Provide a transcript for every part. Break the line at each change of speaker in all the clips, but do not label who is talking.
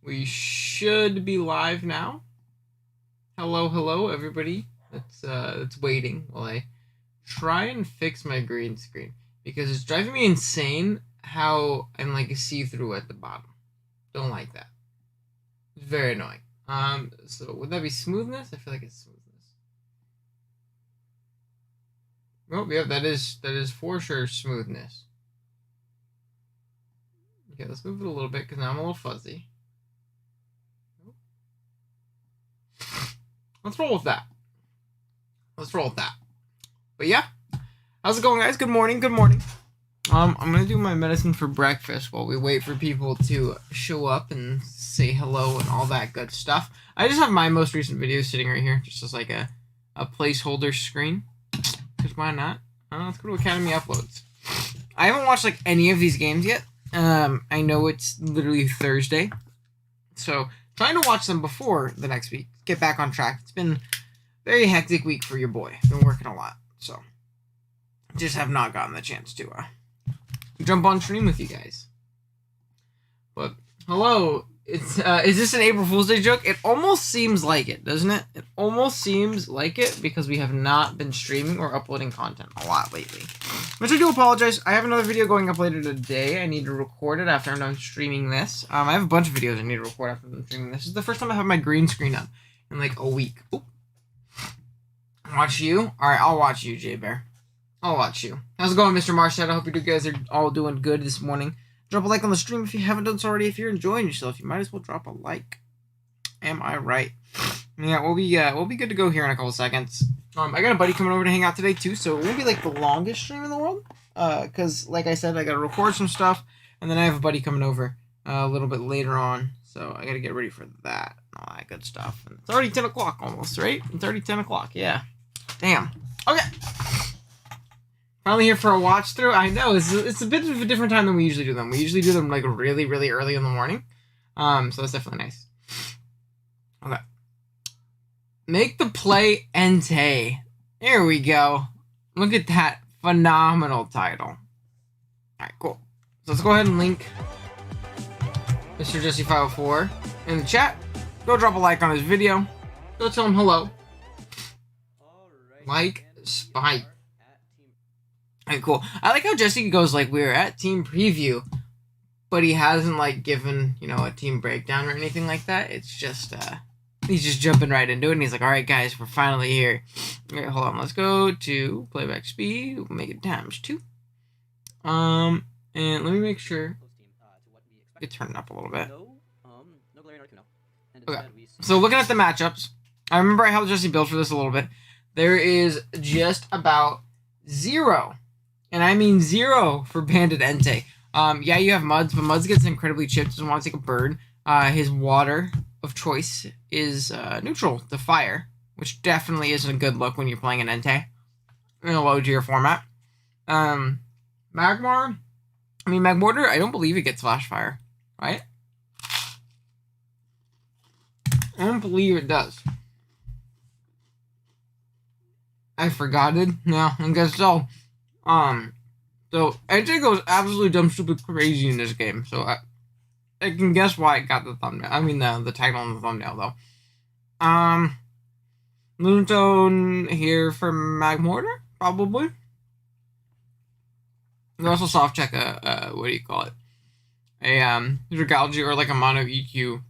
We should be live now. Hello, everybody. That's waiting while I try and fix my green screen because it's driving me insane how I'm like a see-through at the bottom. Don't like that. It's very annoying. So would that be smoothness? I feel like it's smoothness. Oh, yeah, that is for sure smoothness. Okay, let's move it a little bit because now I'm a little fuzzy. Let's roll with that. But yeah, how's it going, guys? Good morning. I'm gonna do my medicine for breakfast while we wait for people to show up and say hello and all that good stuff. I just have my most recent videos sitting right here, just as like a placeholder screen. Cause why not? Let's go to Academy Uploads. I haven't watched like any of these games yet. I know it's literally Thursday, so trying to watch them before the next week. Get back on track. It's been a very hectic week for your boy. Been working a lot, so just have not gotten the chance to jump on stream with you guys. But hello, it's is this an April Fool's Day joke? It almost seems like it, doesn't it? It almost seems like it because we have not been streaming or uploading content a lot lately. Which I do apologize. I have another video going up later today. I need to record it after I'm done streaming this. I have a bunch of videos I need to record after I'm done streaming this. This is the first time I have my green screen on in like a week. Oop. Watch you? Alright, I'll watch you, J-Bear. I'll watch you. How's it going, Mr. Marshad? I hope you guys are all doing good this morning. Drop a like on the stream if you haven't done so already. If you're enjoying yourself, you might as well drop a like. Am I right? Yeah, we'll be good to go here in a couple seconds. I got a buddy coming over to hang out today too, so it won't be like the longest stream in the world. Cause like I said, I gotta record some stuff, and then I have a buddy coming over a little bit later on, so I gotta get ready for that. All that good stuff. And it's already 10 o'clock almost, right? It's already 10 o'clock. Yeah. Damn. Okay. Finally here for a watch through. I know it's a bit of a different time than we usually do them. We usually do them like really early in the morning. So that's definitely nice. Okay. Make the play Entei. Here we go. Look at that phenomenal title. Alright, cool. So let's go ahead and link Mr. Jesse504 in the chat. Go drop a like on his video. Go tell him hello. Like Spike. Alright, cool. I like how Jesse goes like, we're at team preview, but he hasn't like given, a team breakdown or anything like that. It's just, he's just jumping right into it, and he's like, alright guys, we're finally here. Alright, hold on, let's go to playback speed, we'll make it ×2. And let me make sure it turned up a little bit. Okay, so looking at the matchups, I remember I helped Jesse build for this a little bit. There is just about 0. And I mean 0 for Bandit Entei. Yeah, you have Muds, but Muds gets incredibly chipped, doesn't want to take a bird. His water of choice is neutral to fire, which definitely isn't a good look when you're playing an Entei in a low tier format. Magmortar, I don't believe it gets flash fire, right? I don't believe it does. I forgot it. No, I guess so. So Entei goes absolutely dumb, stupid, crazy in this game. So I can guess why it got the thumbnail. I mean, the title on the thumbnail, though. Moonstone here for Magmortar, probably. You also soft check what do you call it? A Dragalge or like a mono EQ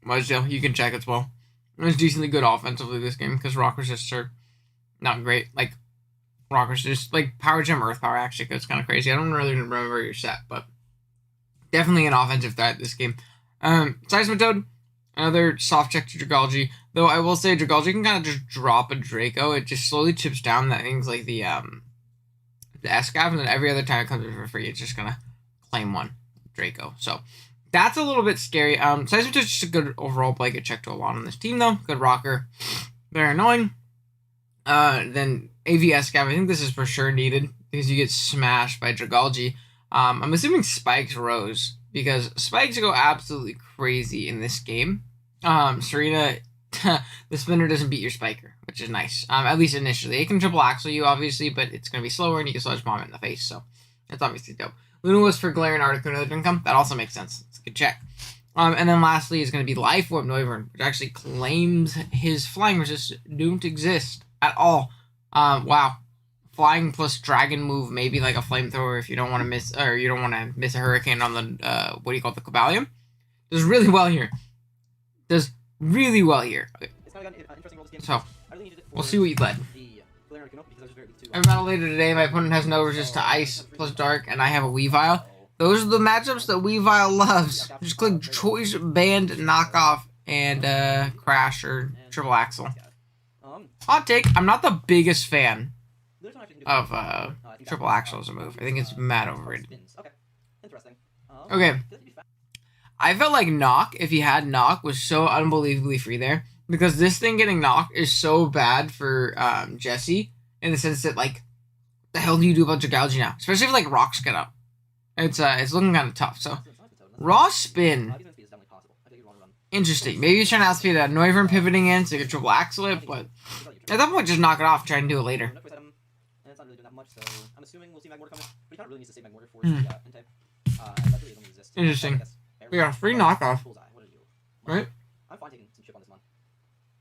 Mudsdale. You can check as well. It's decently good offensively this game because rock resists are not great. Like rockers just like power gem earth power actually goes kind of crazy. I don't really remember your set, but definitely an offensive threat this game. Seismitoad, another soft check to Dragalge. Though I will say Dragalge can kind of just drop a Draco. It just slowly chips down that things like the Escav, and then every other time it comes in for free, it's just gonna claim one Draco. So that's a little bit scary. Seismitoad's just a good overall play. Get checked to a lot on this team though. Good rocker. Very annoying. Then AVS Scav, I think this is for sure needed because you get smashed by Dragalge. I'm assuming Spikes Rose because Spikes go absolutely crazy in this game. Serena, the spinner doesn't beat your Spiker, which is nice. At least initially. It can triple axle you, obviously, but it's going to be slower and you can sludge bomb it in the face, so that's obviously dope. Luna was for Glare and Articuno that didn't come. That also makes sense. It's a good check. And then lastly is going to be Life Orb Noivern, which actually claims his flying resist don't exist at all. Wow. Flying plus dragon move, maybe like a flamethrower if you don't want to miss, or you don't want to miss a hurricane on the, what do you call it, the Cobalium. Does really well here. Does really well here. Okay. So, we'll see what you led. Every battle later today, my opponent has no resist to ice plus dark, and I have a Weavile. Those are the matchups that Weavile loves. Just click Choice Band, Knockoff, and Crash or Triple Axle. Hot take, I'm not the biggest fan of Triple Axle as a move. I think it's mad overrated. Okay. I felt like Knock, if he had Knock, was so unbelievably free there. Because this thing getting knocked is so bad for Jesse. In the sense that, like, the hell do you do about Jagouji now? Especially if, like, rocks get up. It's looking kind of tough. So, Raw Spin. Interesting. Maybe he's trying to outspeed that Noivern pivoting in so you can triple axle it, but at that point, just knock it off and try and do it later. Interesting. We got a free knockoff. Right?
I'm fine taking some chip on this one.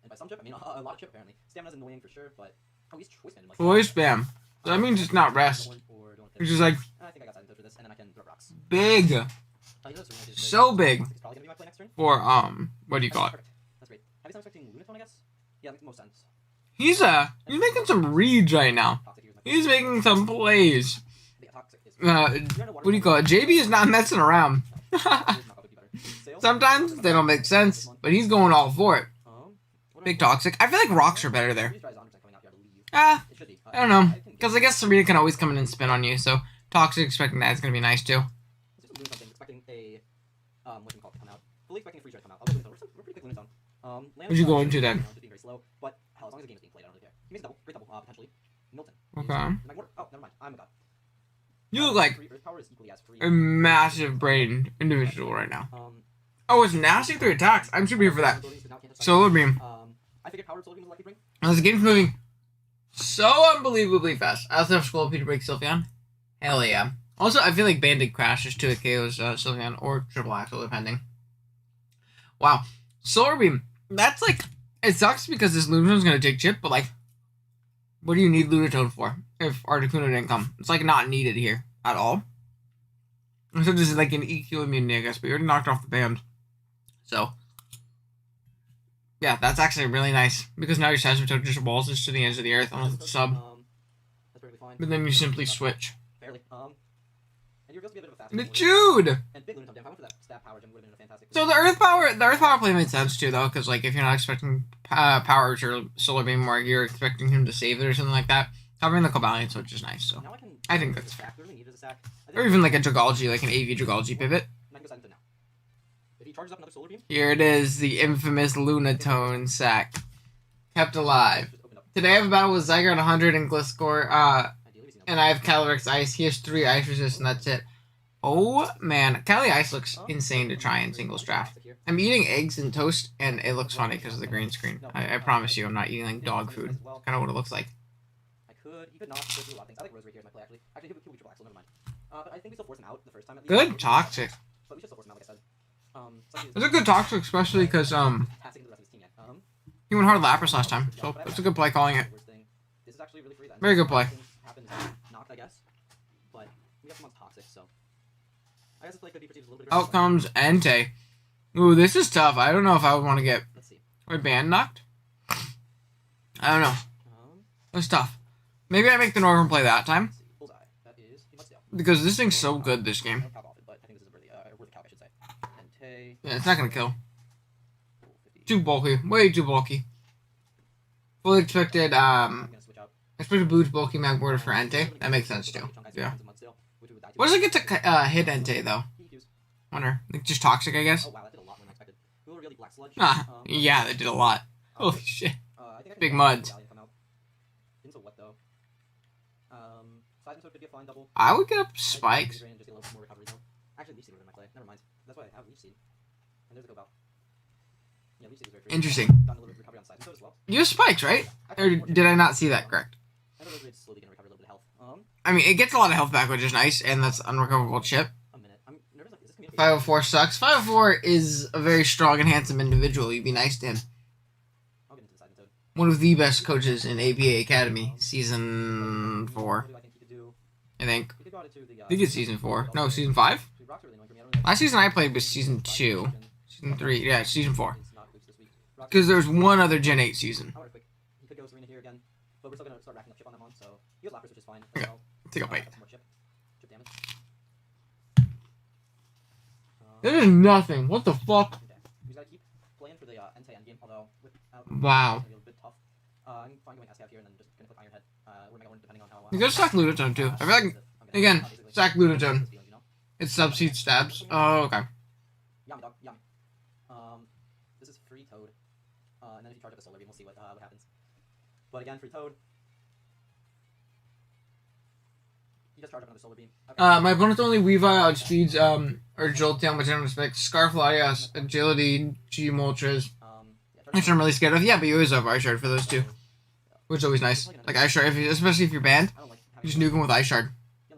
And by some chip, I mean a lot of chip apparently. Stamina's annoying for sure, but he's choice spam.
Choice spam. So that means it's not rest. Which is like
I think I got side for this, and then I can throw rocks.
Big. So big. For what do you call it?
That's great. Have you expecting Lunatone, I guess? Yeah, that makes most sense.
He's making some reads right now. He's making some plays. What do you call it? JB is not messing around. Sometimes they don't make sense, but he's going all for it. Big Toxic. I feel like rocks are better there. I don't know. Because I guess Serena can always come in and spin on you, so Toxic expecting that is going to be nice too. What'd you go into then? Okay. You look like a massive brain individual right now. Oh, it's nasty 3 attacks. I'm super here for that. Solar Beam. As the game's moving so unbelievably fast. I also have Skull to break Sylveon. Hell yeah. Also, I feel like Bandit crashes to it KOs Sylveon or Triple Axle, depending. Wow. Solar Beam. That's like, it sucks because this Lunatone's going to take chip, but like, what do you need Lunatone for if Articuno didn't come? It's like not needed here at all. So this is like an EQ immunity, I guess, but you already knocked off the band. So, yeah, that's actually really nice because now your Sazerator just walls this to the edge of the earth on the sub. But then you simply switch. The Jude! So the Earth Power play made sense too, though, because like if you're not expecting Power or Solar Beam, or you're expecting him to save it or something like that, covering the Cobalion switch is nice. So I think that's fair. Or even like a Dragalge, like an AV Dragalge pivot. Here it is, the infamous Lunatone sack. Kept alive. Today I have a battle with Zygarde 100 and Gliscor, and I have Calyrex Ice. He has 3 ice resist, and that's it. Oh man, Cali Ice looks insane to try in singles draft. I'm eating eggs and toast, and it looks funny because of the green screen. I promise you, I'm not eating like dog food. It's kind of what it looks like. Good Toxic. It's a good Toxic, especially because he went hard Lapras last time, so it's a good play calling it. Very good play. Out comes Entei. Ooh, this is tough. I don't know if I would want to get my band knocked. I don't know. It's tough. Maybe I make the Northern play that time. Because this thing's so good this game. Yeah, it's not gonna kill. Too bulky. Way too bulky. Fully expected, expected boost bulky Magmortar for Entei. That makes sense too. Yeah. What does it get to hit Entei though? Wonder. Like just Toxic, I guess? Ah, yeah, they did a lot. Holy shit. Big muds. I would get up Spikes. Interesting. You have Spikes, right? Or did I not see that correct? I mean, it gets a lot of health back, which is nice, and that's unrecoverable chip. 504 sucks. 504 is a very strong and handsome individual. You'd be nice to him.
I'll get into the side method.
One of the best coaches in ABA Academy, season 4.
What do I think he could do?
I think.
We could go out into the,
I think it's season 4. No, season 5?
Rocks are really annoying for me. I don't know.
Last season I played was season 2. Season 3. Yeah, season 4.
It's not loose this week. Rocks-
Because there's one other Gen 8 season.
I'll work quick. He could go Serena here again, but we're still gonna start racking up chip on that one. So he has Lapras, which is fine.
Okay.
So,
Take a bite.
some more chip. Chip damage.
There is nothing. What the fuck?
Okay. We gotta keep playing for the Entei endgame, although without
Wow.
it's gonna be a little bit tough. I'm fine going SCAV here and then just gonna click Iron Head. Or Mega Horn, depending on how.
You could sack Ludotone too. I feel like, again, sack Ludotone. It's subseed stabs. Oh, okay.
Yummy dog, yummy. This is free Toad. And then if you charge up a Solar Beam, we'll see what happens. But again, free Toad. You just charge up another Solar Beam. Okay.
My opponent's only Weavile outspeeds, or Jolteon, which I don't expect. Scarf Latias, Agility, G Moltres. Which I'm really scared of. Yeah, but you always have Ice Shard for those two. Which is always nice. Like Ice Shard, especially if you're banned,
I don't like
you just nuke him with Ice Shard.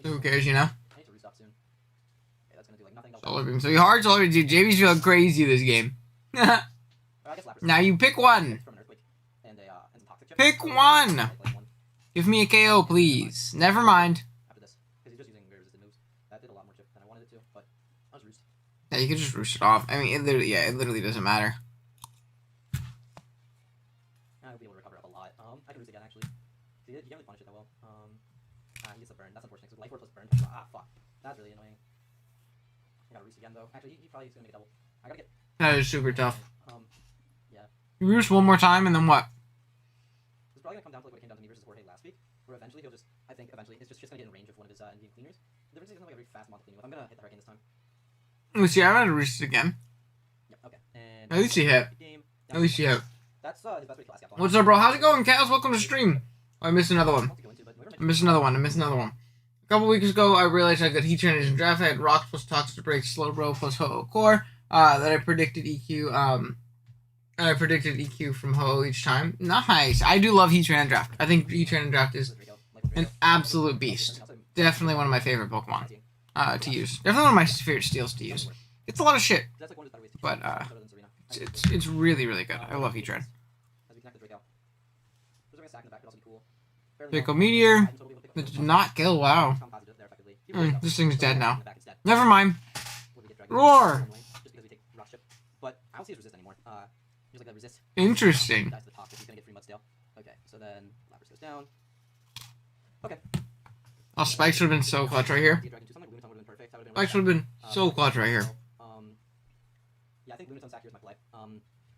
Who cares, you know?
I need to restop soon. Okay, that's gonna do like nothing.
Solar Beam. So you hard Solar Beam. Dude, JB's feeling crazy this game.
I guess Lapras.
Now you pick one.
From an Earthquake and some Toxic Chip.
Pick
So,
one.
like one
Give me a KO, please. Never mind.
after this, because he's just using very resistant moves. That did a lot more chip than I wanted it to, but I'll just roost.
Yeah, you can just roost it off. I mean, it literally doesn't matter.
I'll be able to recover up a lot. I can roost again actually. See, you can't really punish it that well. He gets the burn. That's unfortunate. Because Life Orb plus burn. Fuck. That's really annoying. I gotta roost again though. Actually, he probably is gonna make a double. I gotta get.
That is super tough.
Yeah.
You roost one more time, and then what?
It's probably gonna come down to like what it came down to me versus Jorge last week, where eventually he'll just. I think eventually it's just gonna get in range of one of his Indian cleaners. The difference is he doesn't have like a very fast monster cleaning with. I'm gonna hit the hurricane this time.
Let me see. I'm gonna roost it again.
Yep. Okay. And
At least he hit.
game.
At least you have.
That's his best way to kill Ascap.
What's up, bro? How's it going, Kaz? Welcome to stream. Oh, I missed another one. I missed another one. A couple weeks ago, I realized I got Heat Train in draft. I had Rocks plus Toxic Break, Slowbro plus Ho-Oh Core. That I predicted EQ. And I predicted EQ from Ho-Oh each time. Nice. I do love Heat Train in draft. I think Heat Train in draft is an absolute beast. Definitely one of my favorite Pokemon to use. Definitely one of my favorite steals to use. It's a lot of shit, but it's really, really good. I love Heat Train. Pickle Meteor. That did not kill. Wow. This thing's dead now. Never mind. Roar.
But I don't see his resist anymore. Just like that resist.
Interesting.
Dies to the toxic. He's gonna get free Mudstail. Okay, so then Lapras goes down. Okay.
Oh, Spikes would have been so clutch right here. Spikes would have been so clutch right here.
Yeah, I think Lunatone Sack here is my play.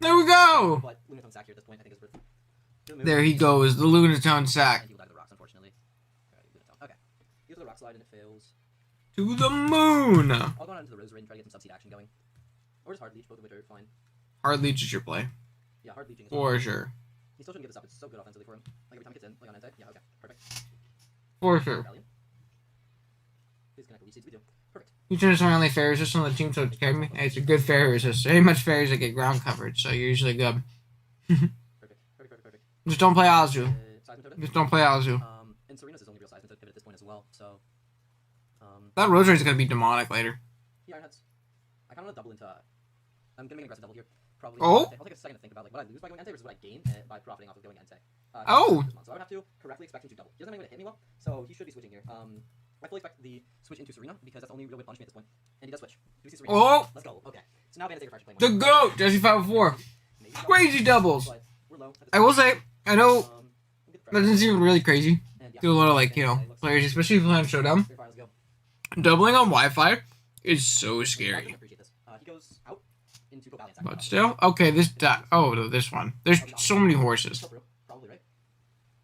There we go.
But Lunatone Sack here at this point I think is worth.
There he goes, the Lunatone Sack.
And he will die to the rocks, unfortunately. Lunatone. Okay. He goes to the rock slide and it fails.
To the moon.
I'll go on into the Rose Raid and try to get some subseed action going. Or just Hard Leech, both of which are fine.
Hard Leech is your play.
Yeah, Hard Leeching is
For sure.
He still shouldn't give this up. It's so good offensively for him. Like every time he gets in, like on Entei. Yeah, okay. Perfect.
For sure.
Rebellion. Please connect the Leech Seeds. We do. Perfect.
You turn my only fairy resist on the team, so carry me. Hey, it's a good fairy resist. There ain't much fairies that get ground coverage, so you're usually good.
Perfect.
Just don't play Azu.
Seismic Totem.
Just don't play Azu.
And Serena's his only real Seismic Pivot at this point as well, so.
That Rosary's gonna be demonic later.
Yeah, Iron Heads. I kind of want to double into. I'm gonna make an aggressive double here. Probably.
Oh.
I'll take a second to think about like what I lose by going Entei versus what I gain by profiting off of going Entei.
Oh.
So I would have to correctly expect him to double. He doesn't have any way to hit me well, so he should be switching here. I fully expect the switch into Serena because that's the only real way to punish me at this point. And he does switch. Do we see Serena?
Oh.
Let's go. Okay. So now Bandit Refresh playing.
The GOAT! Jesse 504. Crazy doubles.
But we're low at this
I will say, I know
point.
that doesn't seem really crazy.
And yeah.
Do a lot of, like, you know, players, especially if you play on Showdown.
Very fine, let's go.
Doubling on Wi-Fi is so
I
scary.
appreciate this. He goes out into Go Valiant.
But still, okay, oh, no, this one. There's so many horses.
Probably, right?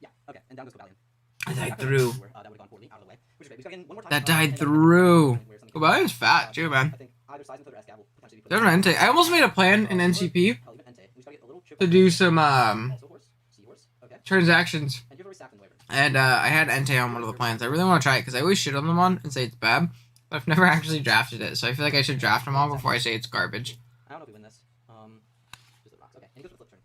Yeah, okay, and down goes Go Valiant.
I died through.
That would have gone poorly, out of the way. Which is great. We just got in one more time.
That died through. Oh, Valiant's fat, too, man.
I think either Seismic or Escab will potentially be
There's an Entei. I almost made a plan in NCP to do some transactions. And I had Entei on one of the plans. I really want to try it because I always shit on them on and say it's bad. But I've never actually drafted it, so I feel like I should draft them all before I say it's garbage.
I don't know if we win this. Just the rocks. Okay, and he goes for the flip turn.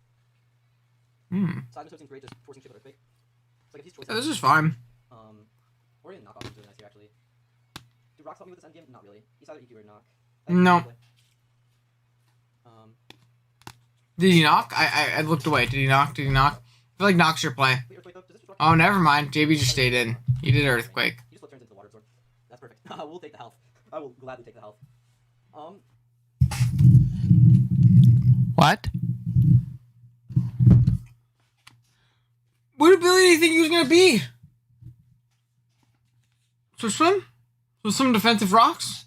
Hmm.
Seismic seems great, just forcing shit with Earthquake. It's like if he's choice.
Yeah, this is fine.
Or even knockoff is really nice here actually. Do rocks help me with this endgame? Not really. He's either EQ or knock.
No.
Um,
Did he knock? I looked away. Did he knock? Did he knock? I feel like knock's your play.
wait, Earthquake though? Does this destroy?
Oh, never mind. JB just stayed in. He did Earthquake.
You just flip turns into the water absorb. That's perfect. We'll take the health. I will gladly take the health.
What? What ability do you think he was gonna be? So some defensive rocks?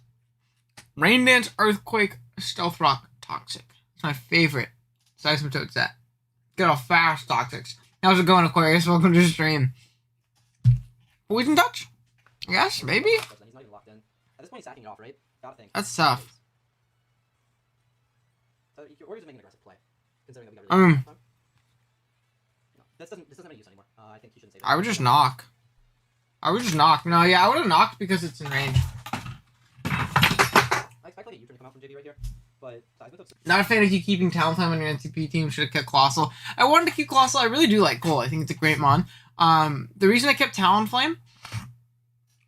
Rain Dance, Earthquake, Stealth Rock, Toxic. It's my favorite. Seismitoad set. Get all fast Toxics. How's it going, Aquarius? Welcome to the stream. Poison Touch? Yes, maybe?
He's not even locked in. At this point, he's sacking it off, right? Gotta think.
That's tough.
So, or he's making an aggressive play. Considering that we got rid of it. No, this doesn't have any use anymore. I think he shouldn't say that.
I would just knock. No, yeah, I would have knocked because it's in range.
I expect like a U-turn to come out from JD right here. But
not a fan of you keeping Talonflame on your NCP team. Should have kept Colossal. I wanted to keep Colossal. I really do like Cole. I think it's a great mon. The reason I kept Talonflame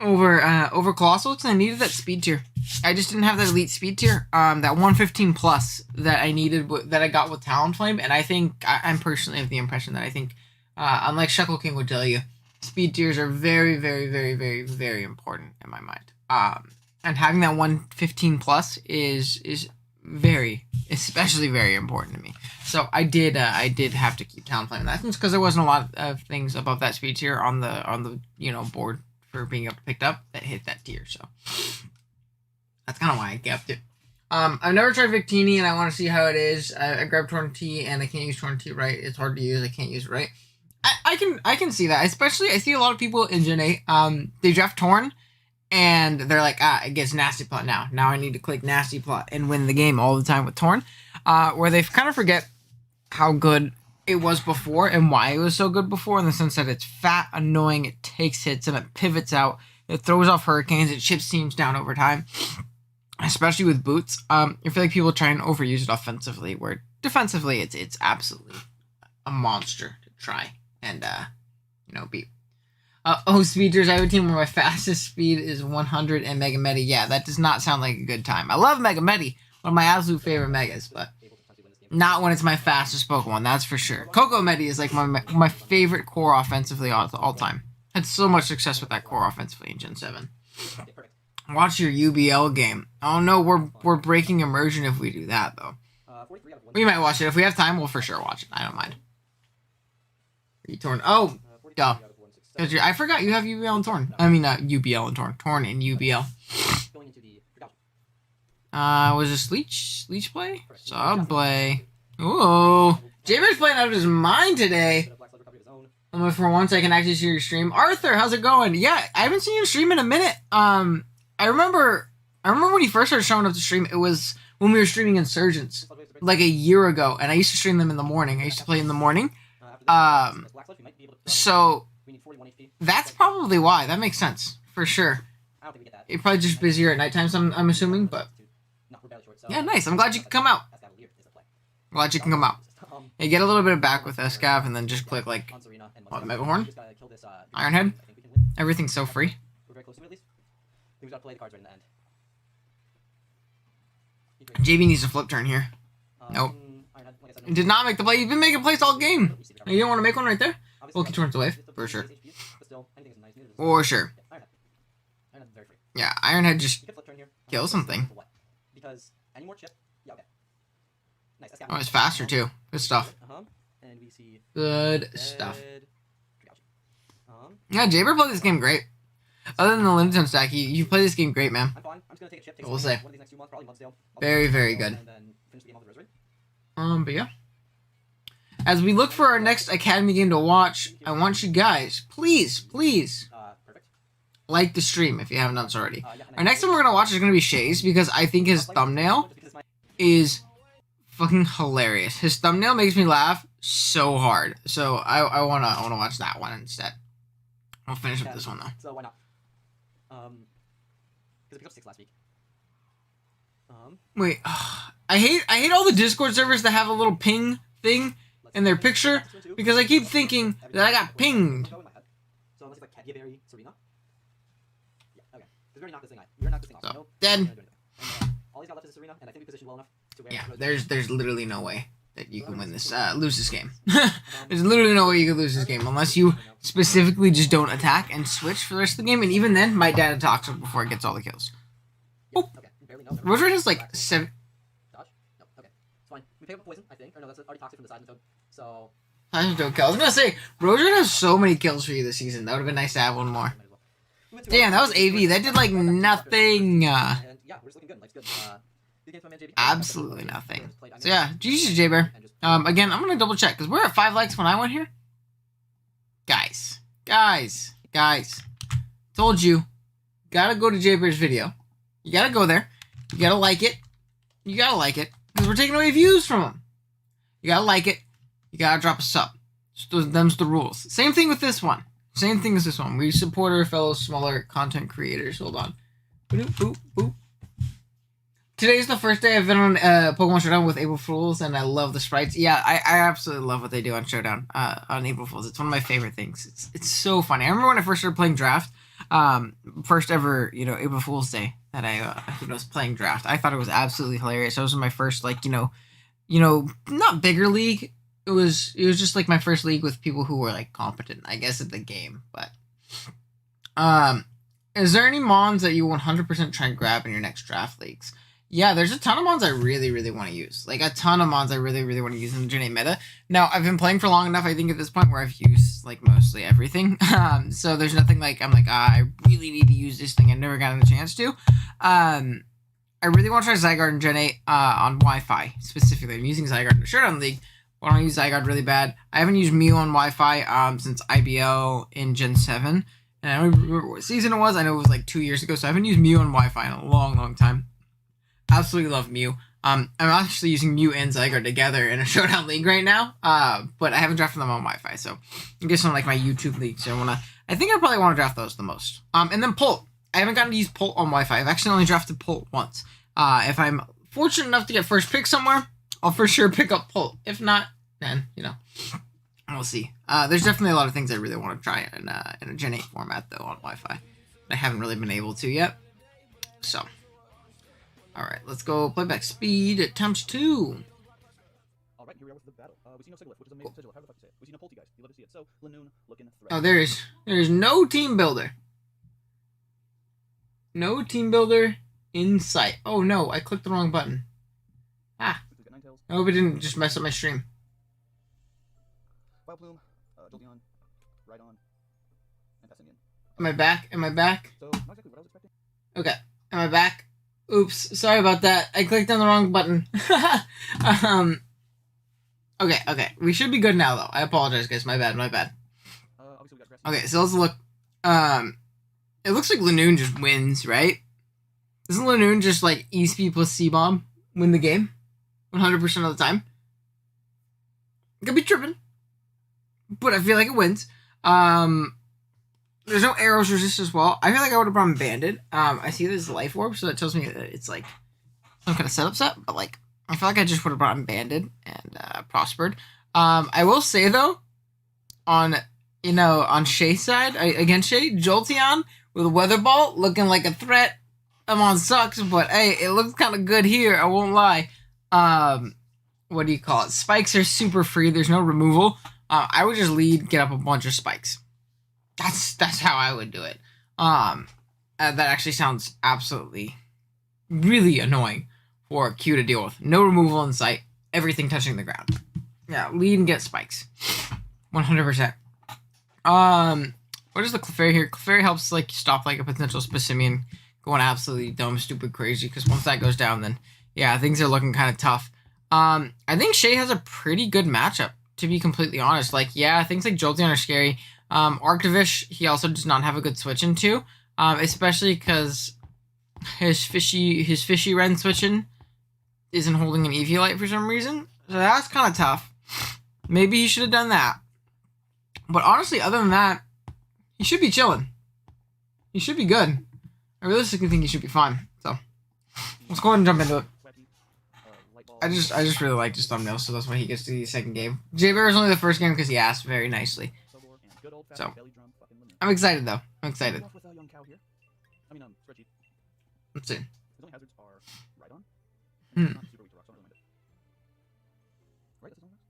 over Colossal is because I needed that speed tier. I just didn't have that elite speed tier. That 115 plus that I needed that I got with Talonflame, and I think I'm personally of the impression that I think, unlike Shekel King would tell you, speed tiers are very, very, very, very, very important in my mind. And having that 115 plus is especially very important to me. So I did have to keep Talonflame. That's just because there wasn't a lot of things above that speed tier on the board for being able to pick up that hit that tier. So that's kind of why I kept it. I've never tried Victini and I want to see how it is. I grabbed Torrent and I can't use Torrent right. It's hard to use. I can't use it right. I can see that. Especially I see a lot of people in Gen 8. They draft Torn and they're like, it gets Nasty Plot now. Now I need to click Nasty Plot and win the game all the time with Torn. Where they kind of forget how good it was before and why it was so good before, in the sense that it's fat, annoying, it takes hits, and it pivots out. It throws off hurricanes, it chips teams down over time. Especially with boots. I feel like people try and overuse it offensively, where defensively it's absolutely a monster to try and beat. Speeders, I have a team where my fastest speed is 100 and Mega Medi. Yeah, that does not sound like a good time. I love Mega Medi, one of my absolute favorite Megas, but not when it's my fastest Pokemon, that's for sure. Coco Medi is like my favorite core offensively all time. Had so much success with that core offensively in Gen 7. Watch your UBL game. Oh no, we're breaking immersion if we do that though. We might watch it. If we have time, we'll for sure watch it. I don't mind. Torn. Oh, duh. I forgot you have UBL and Torn. I mean, UBL and Torn. Torn and UBL. Was this Leech play? Subplay. Ooh. J-Bear's playing out of his mind today. For once, I can actually see your stream. Arthur, how's it going? Yeah, I haven't seen you stream in a minute. I remember when he first started showing up to stream, it was when we were streaming Insurgents, like a year ago, and I used to stream them in the morning. I used to play in the morning. So that's probably why. That makes sense, for sure. You're probably just busier at nighttime, I'm assuming, but yeah, nice. I'm glad you can come out. Glad you can come out. Hey, get a little bit of back with Escav, and then just click, like, what, Megahorn? Ironhead? Everything's so free.
We gotta play the cards right in the end.
JB needs a flip turn here. Nope. Did not make the play. You've been making plays all game. You don't want to make one right there? Wilkie turns away. For sure. For sure. Yeah, Ironhead just kills something. Oh, it's faster too. Good stuff. Good stuff. Yeah, Jaber played this game great. Other than the Linton stack, you play this game great, man. We'll say. Very, very good. But yeah. As we look for our next Academy game to watch, I want you guys, please, like the stream if you haven't done so already. Our next one we're gonna watch is gonna be Shay's, because I think his thumbnail is fucking hilarious. His thumbnail makes me laugh so hard. So I wanna watch that one instead. I'll finish up this one though.
So why not? Because I picked up 6 last week.
Wait, I hate all the Discord servers that have a little ping thing in their picture, because I keep thinking that I got pinged.
So unless it's like Serena. Yeah, okay. Because we already knocked this thing out. We already knocked this thing off.
So, dead.
all he's got left is this arena, and I think we positioned well enough to where...
Yeah, there's literally no way that you can win this, lose this game. There's literally no way you can lose this game unless you specifically just don't attack and switch for the rest of the game, and even then, my dad attacks him before it gets all the kills.
Yeah, okay, barely no.
Rose Red has like 7...
Dodge? No, okay. It's fine. We pick up poison, I think. Or no, that's already toxic from the side of the toad. So...
I was gonna say, Rose Red has so many kills for you this season. That would have been nice to have one more. Damn, that was AV. That did like nothing.
Yeah, we're just looking good. Life's good.
Absolutely nothing. So yeah, GG's J-Bear. Again, I'm gonna double check because we're at 5 likes when I went here. Guys. Told you. Gotta go to J-Bear's video. You gotta go there. You gotta like it. Because we're taking away views from him. You gotta like it. You gotta drop a sub. Them's the rules. Same thing with this one. Same thing as this one. We support our fellow smaller content creators. Hold on. Boop, boop, boop. Today's the first day I've been on Pokemon Showdown with April Fools, and I love the sprites. Yeah, I absolutely love what they do on Showdown, on April Fools. It's one of my favorite things. It's so funny. I remember when I first started playing Draft, first ever, April Fool's Day that I was playing Draft. I thought it was absolutely hilarious. That was my first, not bigger league. It was just like my first league with people who were like competent, I guess, at the game. But is there any mons that you 100% try and grab in your next draft leagues? Yeah, there's a ton of mons I really, really want to use. Like, a ton of mons I really, really want to use in the Gen 8 meta. Now, I've been playing for long enough, I think, at this point, where I've used, like, mostly everything. So there's nothing like, I'm like, I really need to use this thing. I've never gotten a chance to. I really want to try Zygarde in Gen 8 on Wi-Fi, specifically. I'm using Zygarde in the Showdown League. I want to use Zygarde really bad. I haven't used Mew on Wi-Fi since IBL in Gen 7. And I don't remember what season it was. I know it was, like, 2 years ago. So I haven't used Mew on Wi-Fi in a long, long time. Absolutely love Mew. I'm actually using Mew and Zygarde together in a Showdown League right now, but I haven't drafted them on Wi-Fi, so I guess on like my YouTube League, so I think I probably want to draft those the most. And then Pult. I haven't gotten to use Pult on Wi-Fi. I've actually only drafted Pult once. If I'm fortunate enough to get first pick somewhere, I'll for sure pick up Pult. If not, then, we'll see. There's definitely a lot of things I really want to try in a Gen 8 format, though, on Wi-Fi. I haven't really been able to yet, so... Alright, let's go playback speed at times 2.
Alright, here we are with the battle. We see no Sigalith, which is amazing sigil. How the fuck you say it? We see no Polty, guys. You love to see it. So, Lanoon looking threat.
Oh, there's no team builder. No team builder in sight. Oh no, I clicked the wrong button. I hope it didn't just mess up my stream.
Wildplume, Jolteon, Rhydon, and Passinian.
Am I back? Am I back?
So, not exactly what I was expecting.
Okay. Am I back? Oops, sorry about that. I clicked on the wrong button. Okay. We should be good now, though. I apologize, guys. My bad. Okay, so let's look. It looks like Lanoon just wins, right? Doesn't Lanoon just, like, ESP plus C-Bomb win the game? 100% of the time? Could be tripping. But I feel like it wins. There's no arrows resist as well. I feel like I would have brought Banded. I see this Life Orb, so that tells me that it's like some kind of setup set. But like, I feel like I just would have brought him Banded and prospered. I will say though, on Shay's side against Shay, Jolteon with a Weather Ball looking like a threat. Amon sucks, but hey, it looks kind of good here. I won't lie. What do you call it? Spikes are super free. There's no removal. I would just get up a bunch of spikes. That's how I would do it. That actually sounds absolutely really annoying for Q to deal with. No removal in sight. Everything touching the ground. Yeah, lead and get spikes. 100%. What is the Clefairy here? Clefairy helps like stop like a potential Specimen going absolutely dumb, stupid, crazy. Because once that goes down, then yeah, things are looking kind of tough. I think Shay has a pretty good matchup, to be completely honest. Like, yeah, things like Jolteon are scary. Arctivish, he also does not have a good switch into, especially because his fishy Ren switching isn't holding an Eviolite for some reason. So that's kind of tough. Maybe he should have done that. But honestly, other than that, he should be chilling. He should be good. I realistically think he should be fine. So let's go ahead and jump into it. I just really like his thumbnail, so that's why he gets to the second game. J-Bear is only the first game because he asked very nicely. So, I'm excited though. I'm excited. Let's see. Hmm.
Not super weak to rock, so I don't really mind it. Right, that's his own rock?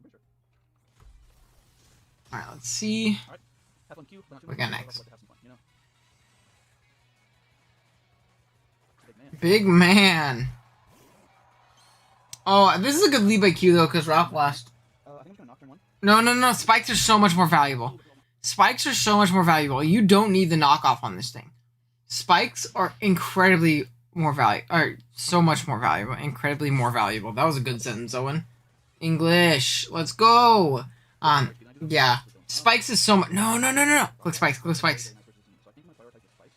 I'm pretty sure.
Alright, let's see.
Alright. Have fun, Q, but not too
We
much.
got
I'd
next.
like to have some fun, you know? Big man.
Big man. Oh, this is a good lead by Q though, because Rock Blast.
I think I'm just gonna knock turn 1.
No. Spikes are so much more valuable. Spikes are so much more valuable. You don't need the knockoff on this thing. Spikes are incredibly more valuable. Or so much more valuable. Incredibly more valuable. That was a good sentence, Owen. English. Let's go. Yeah. Spikes is so much. No. Click spikes. Click spikes.
So I think I'm gonna prioritize the spikes.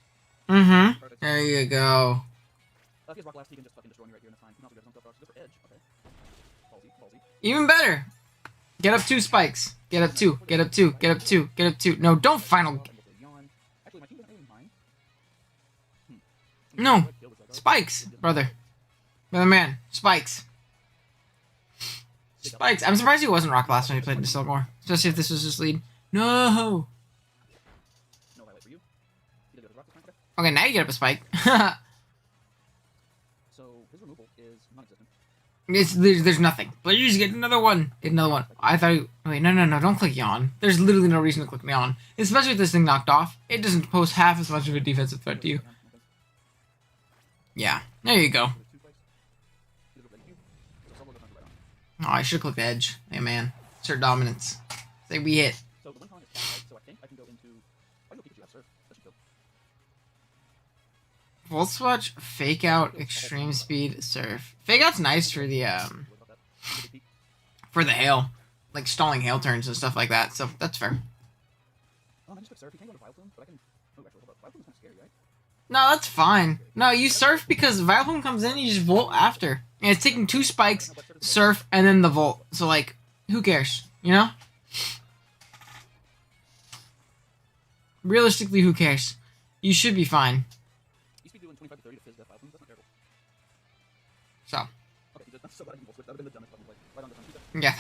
Mm-hmm. There you go.
If he has rock blast, he can just fucking destroy me right here, and that's fine. He can also get his own stuff rocks. Good for edge. Okay. Ballsy.
Even better. Get up 2 spikes. Get up 2. Get up 2. Get up 2. Get up 2. No, don't final.
Actually, my team doesn't really mind.
No. Spikes, brother. Brother man. Spikes. Spikes. I'm surprised he wasn't Rock Blast when he played in Silmore. Especially if this was his lead. No.
No highlight for you. He did get his rock this time. Okay.
Okay, now you get up a spike.
So his removal is non-existent.
There's nothing. Please get another one. Get another one. I thought you... Wait, no. Don't click yawn. There's literally no reason to click yawn. Especially with this thing knocked off. It doesn't pose half as much of a defensive threat to you. Yeah. There you go. Oh, I should click edge. Hey, man. Assert dominance. Say we hit.
So the one con is flat, so I think I can go into... Why do Pikachu have surf? That should go.
Volt swatch, fake out, extreme speed, surf. Fake out's nice for the hail. Like stalling hail turns and stuff like that, so that's fair.
I just took surf. You can't go to Vileplume, but I can... Oh, actually, hold up. Vileplume's kind of scary, right?
No, that's fine. No, you surf because Vileplume comes in, you just volt after. And it's taking 2 spikes, surf, and then the volt. So, like, who cares? You know? Realistically, who cares? You should be fine.
You should be doing 25 to 30 to fizz that Vileplume. That's not terrible.
So.
Okay, he did. So glad I can volt switch. That would have been the dumbest fucking play. Right on the front.
Yeah.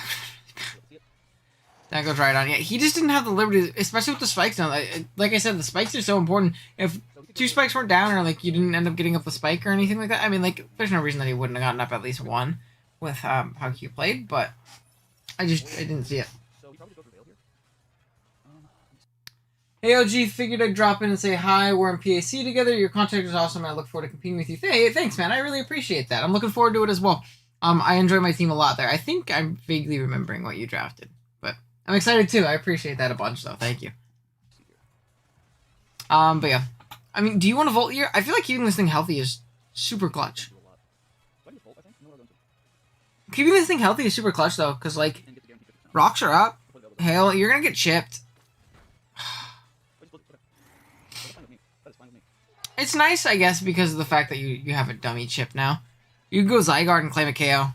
See it?
That goes right on. Yeah, he just didn't have the liberty, especially with the spikes down. Like I said, the spikes are so important. If 2 spikes weren't down, or like you didn't end up getting up the spike or anything like that, I mean, like, there's no reason that he wouldn't have gotten up at least 1 with how Q played. But I didn't see it.
So he probably goes for Veil here.
Hey OG, figured I'd drop in and say hi. We're in PAC together. Your contact is awesome. I look forward to competing with you. Hey, thanks, man. I really appreciate that. I'm looking forward to it as well. I enjoy my team a lot there. I think I'm vaguely remembering what you drafted, but I'm excited too. I appreciate that a bunch, though. Thank you. But yeah, I mean, do you want to volt here? I feel like keeping this thing healthy is super clutch. Keeping this thing healthy is super clutch though, because like rocks are up, hail, you're gonna get chipped. It's nice, I guess, because of the fact that you have a dummy chip now. You can go Zygarde and claim a KO.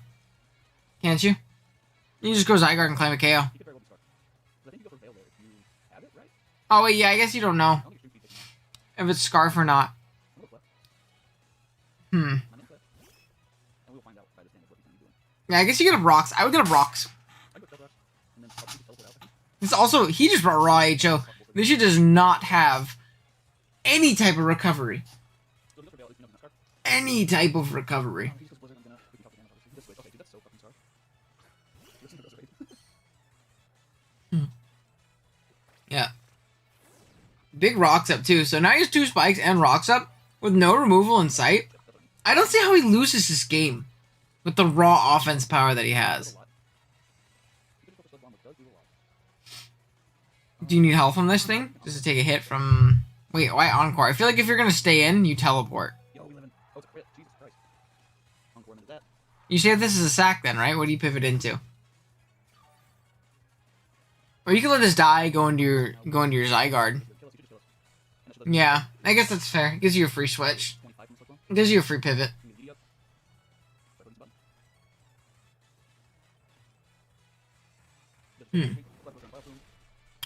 Can't you? You just go Zygarde and claim a KO. Oh, wait, yeah, I guess you don't know if it's Scarf or not. Yeah, I guess you get up Rocks. I would get up Rocks. This also, he just brought Raw HO. This shit does not have any type of recovery. Any type of recovery. Yeah. Big Rocks up too. So now he has 2 spikes and Rocks up with no removal in sight. I don't see how he loses this game with the raw offense power that he has. Do you need help from this thing? Just to take a hit from... Wait, why Encore? I feel like if you're going to stay in, you teleport. You say this is a sack then, right? What do you pivot into? Or you can let this die, go into your Zygarde. Yeah, I guess that's fair. It gives you a free switch. It gives you a free pivot.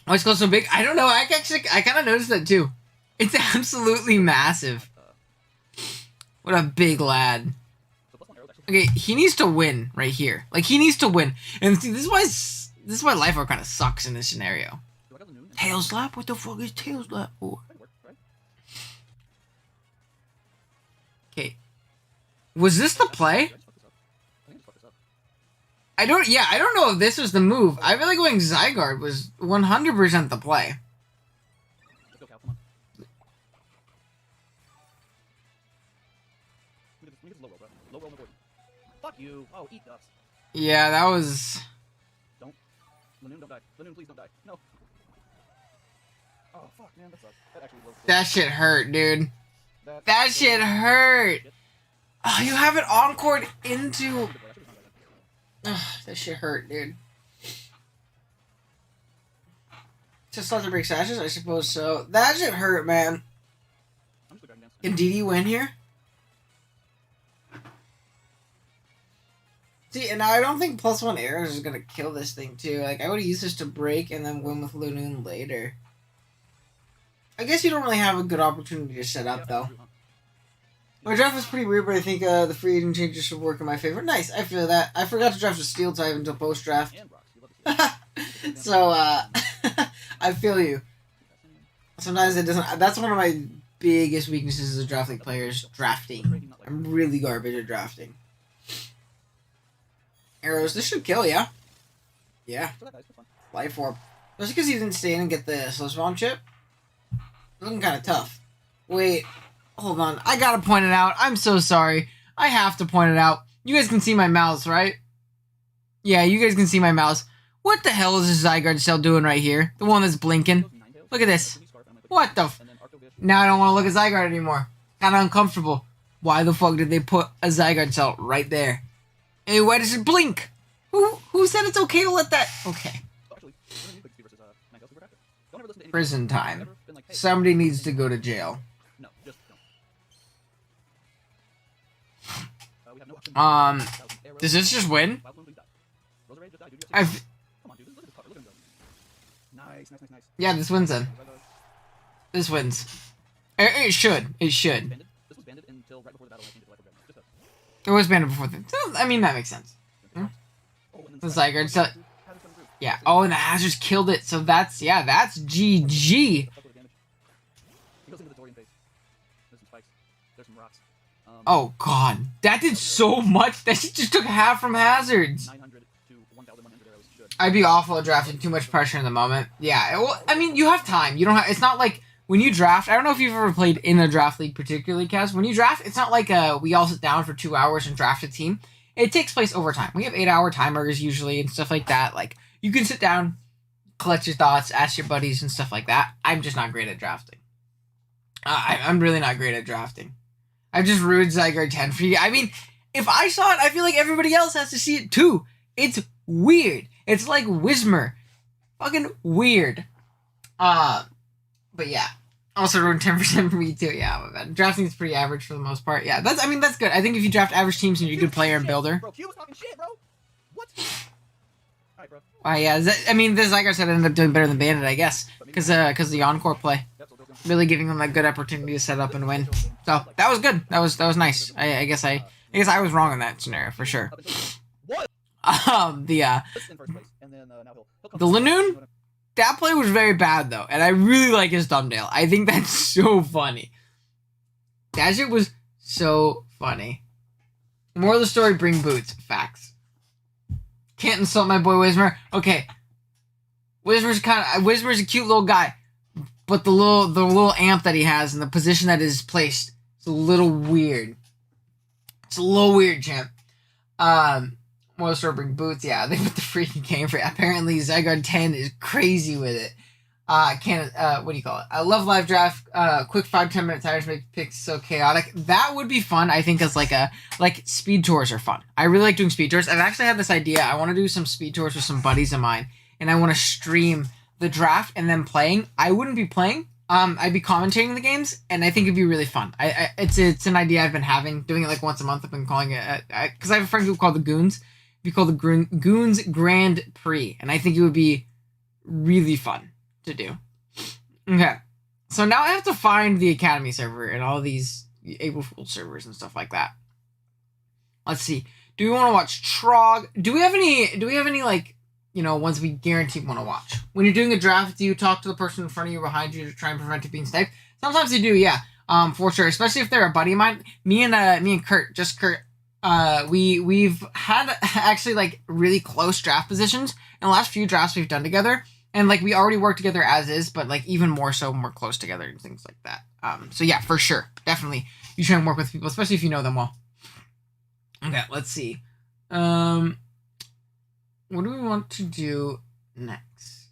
Oh, it's close so big? I don't know. I kind of noticed that too. It's absolutely massive. What a big lad. Okay, he needs to win right here. Like, he needs to win. And see, this is why Life Orb kind of sucks in this scenario. Tail slap? What the fuck is tail slap for? Okay. Was this the play? I don't know if this was the move. I feel like going Zygarde was 100% the play.
Let's go, Cal. Come on. Let me get this low roll, bro. Low roll, no Gordon. Fuck you. Oh, eat dust.
Yeah, that was...
Don't. Lanoon, don't die. Lanoon, please don't die. No. Oh, fuck, man. That sucks. That actually was...
That shit hurt, dude. That shit hurt. Oh, you have it encored into... Ugh, that shit hurt, dude. Just let the break sashes, I suppose so. That shit hurt, man. Can DD win here? See, and I don't think +1 arrows is gonna kill this thing too. Like, I would use this to break and then win with Lanoon later. I guess you don't really have a good opportunity to set up, though. My draft was pretty weird, but I think the free agent changes should work in my favor. Nice, I feel that. I forgot to draft a steel type until post-draft. So, I feel you. Sometimes it doesn't... That's one of my biggest weaknesses as a draft league player is drafting. I'm really garbage at drafting. Arrows, this should kill, yeah? Yeah. Life Orb. Just because he didn't stay in and get the slow spawn chip? Looking kind of tough. Wait, hold on. I gotta point it out. I'm so sorry. I have to point it out. You guys can see my mouse, right? Yeah, you guys can see my mouse. What the hell is this Zygarde cell doing right here? The one that's blinking. Look at this. What the f... Now I don't want to look at Zygarde anymore. Kind of uncomfortable. Why the fuck did they put a Zygarde cell right there? Hey, why does it blink? Who said it's okay to let that... Okay. Prison time. Somebody needs to go to jail. Does this just win? Yeah, this wins then. This wins. It should. It should. It was banned before the... I mean, that makes sense. Hmm? The Zygarde, so... Yeah. Oh, and the Hazards killed it, so that's... Yeah, that's GG. Oh, God. That did so much. That shit just took half from Hazards. I'd be awful at drafting. Too much pressure in the moment. Yeah. Well, I mean, you have time. You don't have... It's not like... When you draft, I don't know if you've ever played in a draft league particularly, Kaz. When you draft, it's not like we all sit down for 2 hours and draft a team. It takes place over time. We have 8-hour timers usually and stuff like that. Like, you can sit down, collect your thoughts, ask your buddies and stuff like that. I'm just not great at drafting. I'm really not great at drafting. I've just ruined Zygarde 10 for you. I mean, if I saw it, I feel like everybody else has to see it too. It's weird. It's like Whismer. Fucking weird. But yeah. Also ruined 10% for me too. Yeah, drafting is pretty average for the most part. Yeah, that's good. I think if you draft average teams and you're a good player and builder.
Bro, Q was talking shit, bro. What? Alright, bro.
Yeah, I mean, this, like I said, ended up doing better than Bandit, I guess. Because the Encore play. Really giving them that good opportunity to set up and win. So, that was good. That was nice. I guess I was wrong in that scenario, for sure. The Lanoon? That play was very bad, though, and I really like his thumbnail. I think that's so funny. That shit was so funny. More of the story, bring boots. Facts. Can't insult my boy Whismer. Okay. Whismer's a cute little guy, but the little amp that he has and the position that is placed is a little weird. It's a little weird, champ. More of the story, bring boots. Yeah, they put the freaking game for it. Apparently, Zygarde 10 is crazy with it. What do you call it? I love live draft. Quick 5-10 minute timers make picks so chaotic. That would be fun. I think as like speed tours are fun. I really like doing speed tours. I've actually had this idea. I want to do some speed tours with some buddies of mine, and I want to stream the draft and then playing. I wouldn't be playing. I'd be commentating the games, and I think it'd be really fun. It's an idea I've been having, doing it like once a month. I've been calling it because I have a friend group called the Goons. It'd be called the Goons Grand Prix, and I think it would be really fun to do. Okay, so now I have to find the Academy server and all these April Fool's servers and stuff like that. Let's see. Do we want to watch Trog? Do we have any like, you know, ones we guaranteed want to watch? When you're doing a draft, do you talk to the person in front of you or behind you to try and prevent it being sniped? Sometimes they do, yeah. For sure. Especially if they're a buddy of mine. Me and Kurt, just Kurt. we've had actually like really close draft positions in the last few drafts we've done together, and like we already work together as is, but like even more so when we're close together and things like that. So yeah, for sure, definitely you try and work with people, especially if you know them well. Okay, let's see. What do we want to do next?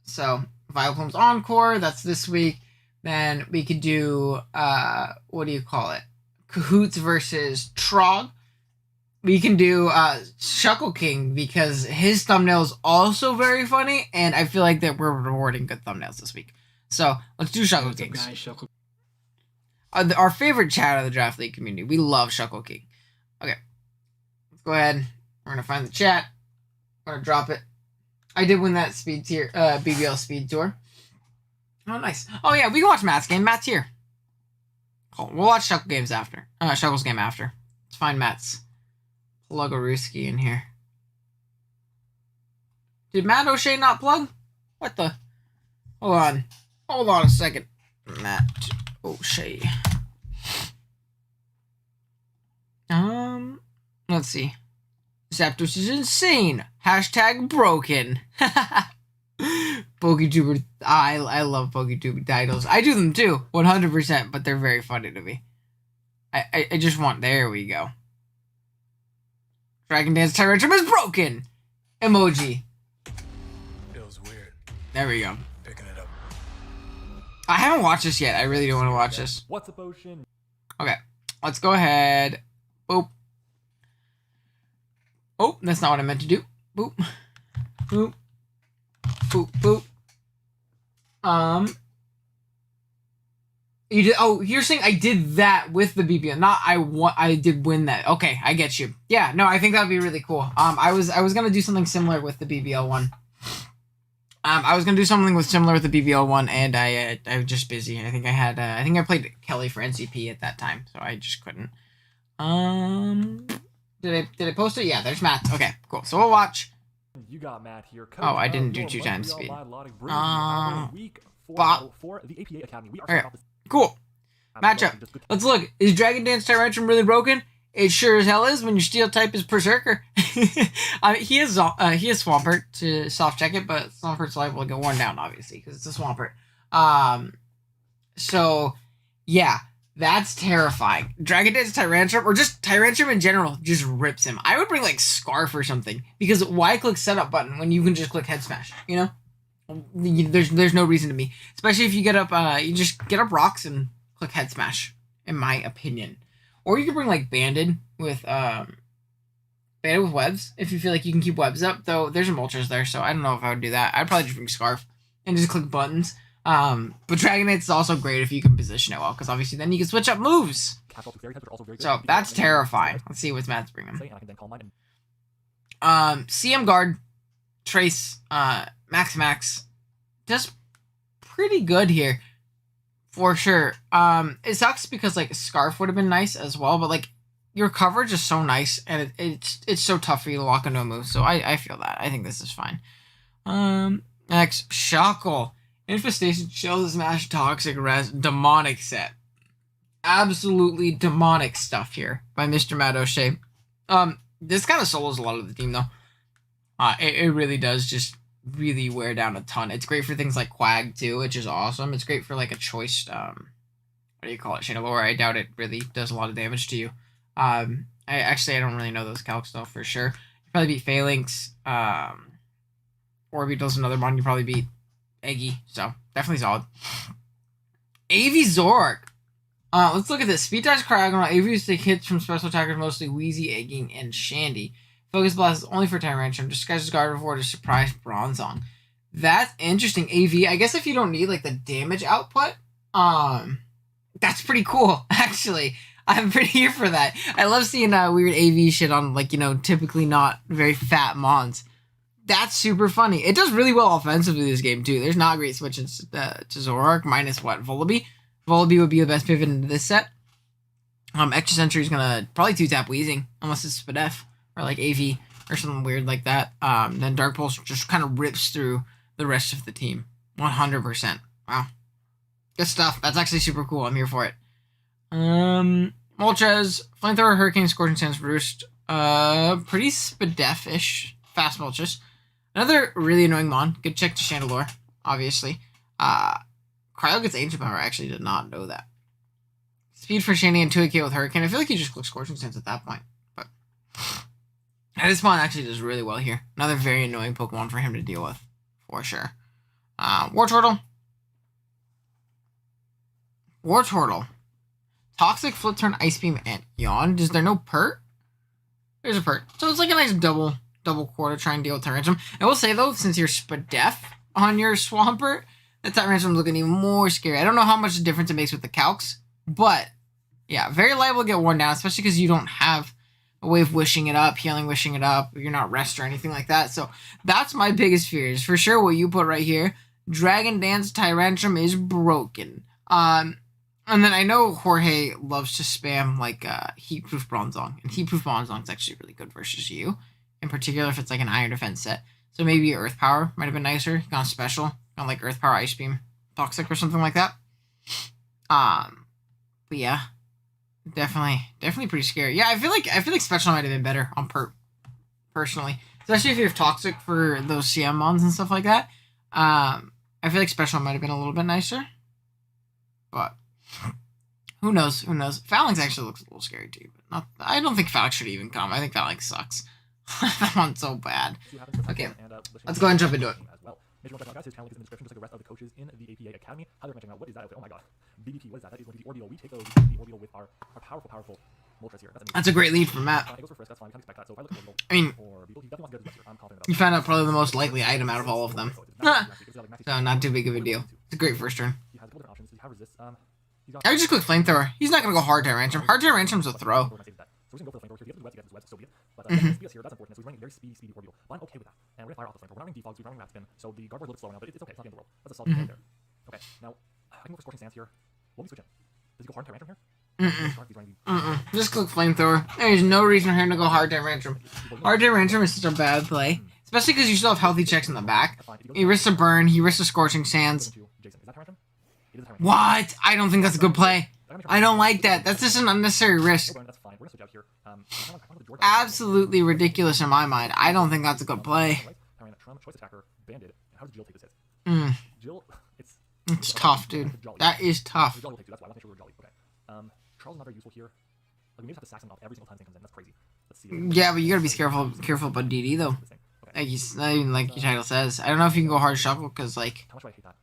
So Vileplume's Encore, that's this week. Then we could do what do you call it? Cahoots versus Trog. We can do Shuckle King because his thumbnail is also very funny, and I feel like that we're rewarding good thumbnails this week. So let's do Shuckle King. Our favorite chat of the Draft League community. We love Shuckle King. Okay, let's go ahead. We're gonna find the chat. I'm gonna drop it. I did win that speed tier, BBL speed tour. Oh, nice. Oh yeah, we can watch Matt's game. Matt's here. Cool. We'll watch Shuckle's game after. Let's find Matt's Plug-a-Rooski in here. Did Matt O'Shea not plug? What the? Hold on a second. Matt O'Shea. Let's see. Zapdos is insane. Hashtag broken. PokeTuber. I love PokeTuber titles. I do them too, 100%, but they're very funny to me. I just want. There we go. Dragon Dance Tyrantrum is broken. Emoji.
Feels weird.
There we go.
Picking it up.
I haven't watched this yet. I really don't want to watch this.
What's a potion?
Okay, let's go ahead. Boop. Oh, that's not what I meant to do. Boop. Boop. Boop. Boop. You did. Oh, you're saying I did that with the BBL, not I did win that. Okay, I get you. Yeah, no, I think that'd be really cool. I was gonna do something similar with the BBL one. I was gonna do something similar with the BBL one, and I was just busy. I think I played Kelly for NCP at that time, so I just couldn't. Did I post it? Yeah, there's Matt. Okay, cool. So we'll watch.
You got Matt here.
Oh, I didn't do 2 times speed.
For the APA Academy. We are
okay, cool. Matchup. Let's look. Is Dragon Dance Tyrantrum really broken? It sure as hell is when your steel type is Berserker. I mean, he is Swampert to soft check it, but Swampert's liable to get worn down, obviously, because it's a Swampert. So, yeah. That's terrifying. Dragon Dance Tyrantrum, or just Tyrantrum in general, just rips him. I would bring, like, Scarf or something. Because why click setup button when you can just click head smash, you know? There's no reason to me. Especially if you get up, you just get up rocks and click head smash, in my opinion. Or you could bring, like, Banded with webs, if you feel like you can keep webs up. Though, there's some ultras there, so I don't know if I would do that. I'd probably just bring Scarf and just click buttons. But Dragon Dance is also great if you can position it well, because obviously then you can switch up moves. So that's terrifying. Let's see what Matt's bringing. CM Guard, Trace, Max does pretty good here, for sure. It sucks because like Scarf would have been nice as well, but like your coverage is so nice, and it's so tough for you to lock into a move. So I feel that. I think this is fine. Next, Shuckle. Infestation, Chill, Smash, Toxic, Res, Demonic set. Absolutely demonic stuff here by Mr. Matt O'Shea. This kind of solos a lot of the team, though. It really does just really wear down a ton. It's great for things like Quag, too, which is awesome. It's great for, like, a choice, what do you call it, Chandelure. I doubt it really does a lot of damage to you. I don't really know those calcs, though, for sure. You probably beat Phalanx, or if he does another one, you probably beat Eggy, so definitely solid. AV Zork. Let's look at this. Speed Dash Cryogonal. AV used to take hits from special attackers, mostly Wheezy, Egging, and Shandy. Focus Blast is only for Tyrantrum. Disguises Gardevoir to surprise Bronzong. That's interesting. AV. I guess if you don't need like the damage output, that's pretty cool. Actually, I'm pretty here for that. I love seeing weird AV shit on like typically not very fat mons. That's super funny. It does really well offensively this game, too. There's not great switches to Zoroark, minus what? Volibee? Volibee would be the best pivot into this set. Extra Sentry is going to probably 2-tap Weezing, unless it's Spadef, or like AV, or something weird like that. Then Dark Pulse just kind of rips through the rest of the team. 100%. Wow. Good stuff. That's actually super cool. I'm here for it. Moltres, Flamethrower, Hurricane, Scorching Sands, Roost. Pretty Spadef-ish. Fast Moltres. Another really annoying Mon. Good check to Chandelure, obviously. Cryo gets Ancient Power. I actually did not know that. Speed for Shandy and 2AK with Hurricane. I feel like you just click Scorching Sands at that point. But this Mon actually does really well here. Another very annoying Pokemon for him to deal with. For sure. Wartortle. Wartortle. Toxic, Flip Turn, Ice Beam, and Yawn. Is there no Pert? There's a Pert. So it's like a nice double core to try and deal with Tyrantrum. I will say, though, since you're Spadef on your Swampert, the Tyrantrum's looking even more scary. I don't know how much difference it makes with the Calcs, but, yeah, very liable to get worn down, especially because you don't have a way of wishing it up, healing wishing it up, you're not rest or anything like that. So that's my biggest fear, is for sure what you put right here. Dragon Dance Tyrantrum is broken. And then I know Jorge loves to spam, like, Heatproof Bronzong. And Heatproof Bronzong is actually really good versus you. In particular, if it's, like, an Iron Defense set. So maybe Earth Power might have been nicer. Gone special. Gone, like, Earth Power, Ice Beam, Toxic, or something like that. But yeah. Definitely pretty scary. Yeah, I feel like Special might have been better on Pert, personally. Especially if you have Toxic for those CM mons and stuff like that. I feel like Special might have been a little bit nicer. But who knows? Phalanx actually looks a little scary too. But I don't think Phalanx should even come. I think Phalanx sucks. That one's so bad. Okay, let's go ahead and jump into it.
Make sure you guys, his channel link is in the description, just like the rest of the coaches in the APA Academy. Highly recommend checking out. What is that outfit? Oh my god. BBP, what is that? That is going to be the Orbeetle. We take the Orbeetle with our powerful Moltres here.
That's a great lead from Matt.
It goes for Frisk, that's fine. You can't expect that. So if I look at Orbeetle,
I mean,
or Beetle, he definitely wants to get his best here. I'm confident about
you found out probably the most likely item out of all of them. So not too big of a deal. It's a great first turn.
He has a couple different options. He has resist.
I would just click Flamethrower. He's not going to go Hard Tyrantrum. Hard Tyrantrum's a throw.
So he's going to go for the flamethrower here. He has the webs to get his webs, so be it. But speed here, that's unfortunate. So he's running very speedy Orbeetle. But I'm okay with that. And we're going to fire off the flamethrower. We're not running defogs, we're running Rapid Spin. So the guard ward's a little slow now, but it's okay. It's not the end of the world. That's a solid play there. Okay, now I can go for Scorching Sands here. What will we switch in? Does he go Hard Tyrantrum here?
Just click Flamethrower. There's no reason for him to go Hard Tyrantrum. Hard Tyrantrum is such a bad play. Especially because you still have healthy checks in the back. He risks a burn. He risks a Scorching Sands. What? I don't think that's a good play. I don't like that. That's just an unnecessary risk. Absolutely ridiculous in my mind. I don't think that's a good play. It's tough, dude. That is tough.
Charles is not very useful here. Like, we may have to sack him off every single time thing comes in. That's crazy. Let's see.
Yeah, but you gotta be careful about DD though. Like your title says. I don't know if you can go hard shuffle because like.
How much do I hate that?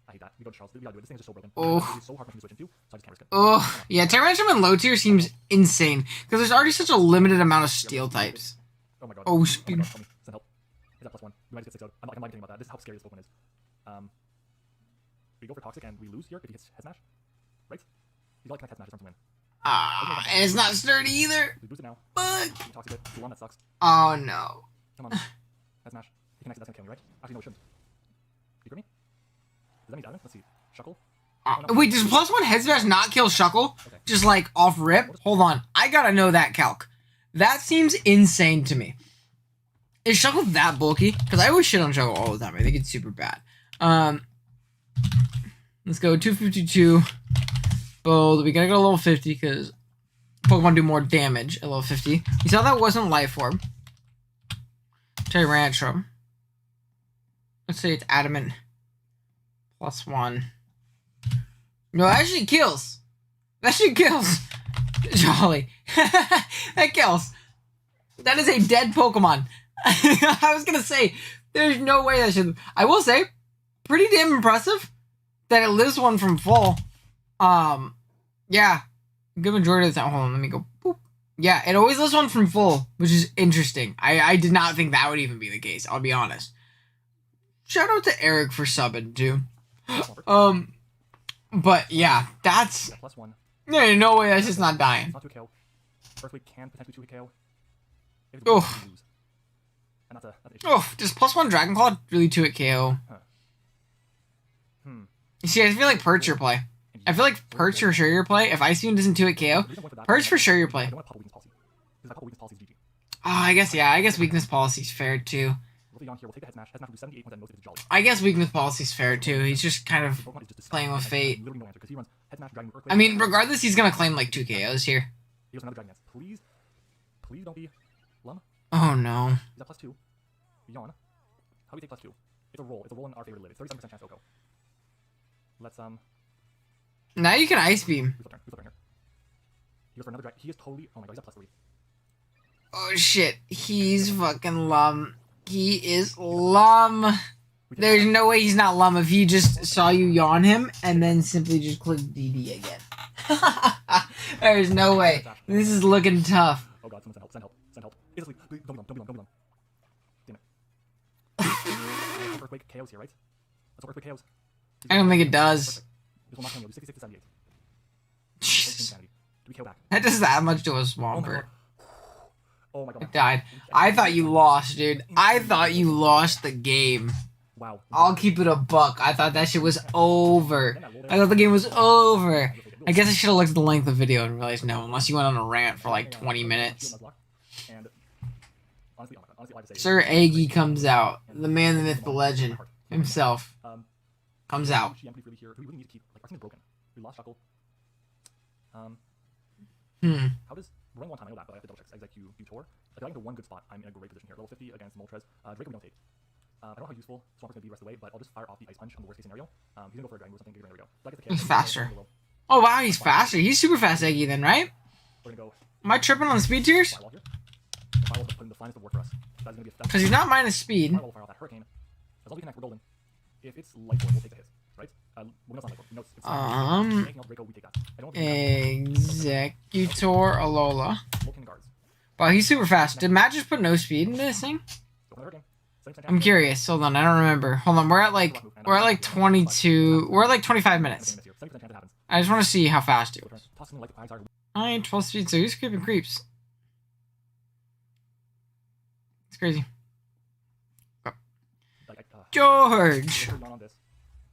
I hate that. We go to Charles. We gotta do it. This thing is just so broken.
Oh.
It's so hard for me to switch into, so I just can't risk it.
Oh, yeah, Tyrantrum in low tier seems insane because there's already such a limited amount of steel types.
Oh my god.
Oh, speed.
Oh, send help. Is that +1? We might just get 6 out. I'm not kidding about that. This is how scary this Pokemon is. We go for Toxic and we lose here if he hits Head Smash. Right? He's got like Head Smash to win.
And it's not sturdy either.
We boost it now.
Fuck.
Toxic it. Blue one, that sucks.
Oh no.
Come on. Head Smash. He connects it, that's gonna kill me, right? Actually, no, it shouldn't. You hear me? Does that mean diamond? Let's see. Shuckle?
Wait, does +1 Head Smash not kill Shuckle? Okay. Just like off rip? Hold on. I gotta know that calc. That seems insane to me. Is Shuckle that bulky? Because I always shit on Shuckle all the time. I think it's super bad. Let's go 252. Bold. We gotta go to level 50 because Pokemon do more damage at level 50. You saw that wasn't Life Orb. Tyrantrum. Let's say it's Adamant. +1. No, that actually kills. That shit kills. Jolly. That kills. That is a dead Pokemon. I was gonna say, there's no way that should. I will say, pretty damn impressive that it lives one from full. Yeah. Good majority of the time. Hold on, let me go. Boop. Yeah, it always lives one from full, which is interesting. I did not think that would even be the case, I'll be honest. Shout out to Eric for subbing, too. But yeah, that's.
+1.
Yeah, no way that's just not dying.
It's not 2 KO. Earthquake can potentially 2 KO.
Oh.
And that's an issue.
Oh, does +1 Dragon Claw really 2-hit KO?
Huh.
You see, I feel like Perch your play. I feel like Perch for sure your play. If Ice Beam doesn't 2-hit KO, Perch for sure your play.
I don't want to pop weakness policy. Because if I pop weakness policy is GG.
Oh, I guess, yeah. I guess weakness policy's fair, too.
the Yon here. We'll take the head smash. Head smash will do 78 points at most if it's jolly.
I guess weakness policy's fair too. He's just kind of
Pokemon is just
playing with fate.
literally no answer because he runs head smash, dragon, earthquake.
I mean, regardless, he's gonna claim like 2 KOs here.
He goes for another dragon dance. Please don't be Lum.
Oh no.
He's at +2. Yawn. How do we take +2? It's a roll. It's a roll in our favor to live. It's 37% chance to go. Let's
Now you can ice beam.
Who's up turn here? He goes for another dragon. He is totally. Oh my god, he's at +3.
Oh shit. He's fucking Lum. He is Lum. There's no way he's not Lum if he just saw you yawn him and then simply just click DD again. There's no way. This is looking tough.
Oh god, someone send help. Send help. It's asleep. Please, don't be Lum. Damn it. Earthquake KOs here, right? Let's hope Earthquake KOs.
I don't think it does.
Perfect. This will not KO. Do 66 to 78.
Jeez.
Insanity. Do we KO back?
That does that much to a
Oh my
Swampert.
god. Oh my god.
It died. I thought you lost, dude. I thought you lost the game.
Wow.
I'll keep it a buck. I thought that shit was over. I thought the game was over. I guess I should have looked at the length of the video and realized no, unless you went on a rant for like 20 minutes.
And honestly, I have to say,
Sir Aggie comes out. The man, the myth, the legend himself comes out.
I'm pretty freely here. Do we really need to keep like our team is broken? We lost Shuckle. How does we're running one time? I know that, but I have to double check. Executor. If I get into one good spot, I'm in a great position here. Level 50 against Moltres. Draco we don't take. I don't know how useful Swampert's gonna be rest away, but I'll just fire off the Ice Punch on the worst case scenario. He's gonna go for a Dragon or something. There we go. So I get the
He's faster. Oh wow, he's faster. He's super fast, Aggie, then, right?
We're gonna go.
Am I tripping on the speed tiers?
Firewall here. The firewall is putting the finest of work for us. That's gonna be a
Because he's not minus speed.
Firewall will fire off that Hurricane. As long as we connect, we're golden. If it's light work, we'll take the hit, right? Well, no, it's not light work. No, it's anything else, Draco, we take that. I don't think
Executor Alola.
Vulcan guards.
Wow, he's super fast. Did Matt just put no speed in this thing?
Go for the Hurricane. 70%
I'm curious. Hold on, I don't remember. Hold on, we're at like 22. We're at like 25 minutes.
70% chance it happens.
I just want to see how fast it was.
Tossing like the eyes are.
9, 12 speed, so he's creeping creeps. It's crazy.
Like,
George!
on this.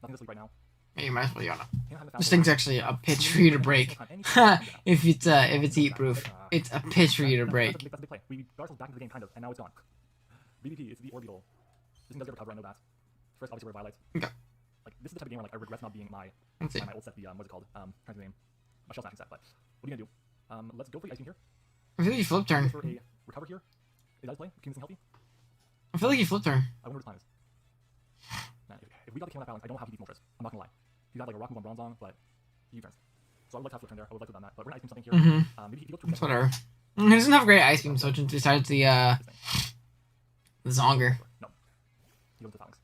Nothing to sleep right now.
Hey, you might as well yawn up.
Can't have the
This
fast
thing's actually a pitch for you to break. if it's heat proof, it's a pitch for you to break.
That's a big play. We got ourselves back into the game, kind of, and now it's gone. BBP, it's the orbital. This thing does get recover, I know that. First, obviously, we're Violet.
Okay.
Like, this is the type of game where, like, I regret not being my
Let's see.
my old set, the, what's it called? Trying to name. My shell stacking set, but what are you gonna do? Let's go for the ice cream here.
I feel like you flip
Go
turn.
for a recover here. Is that his play? Keep this thing healthy?
I feel like you flip turn.
I wonder what his plan is. Man, if we got the kill on that balance, I don't know how he beats Moltres. I'm not gonna lie. He's got like a rock move on bronze on, but he turns. So I would like to have flip turn there. I would like to have done that. But we're gonna ice beam something here. Maybe he goes to
It's whatever. He doesn't have great ice beam switches besides the Zonger.
No. He goes to Phalanx.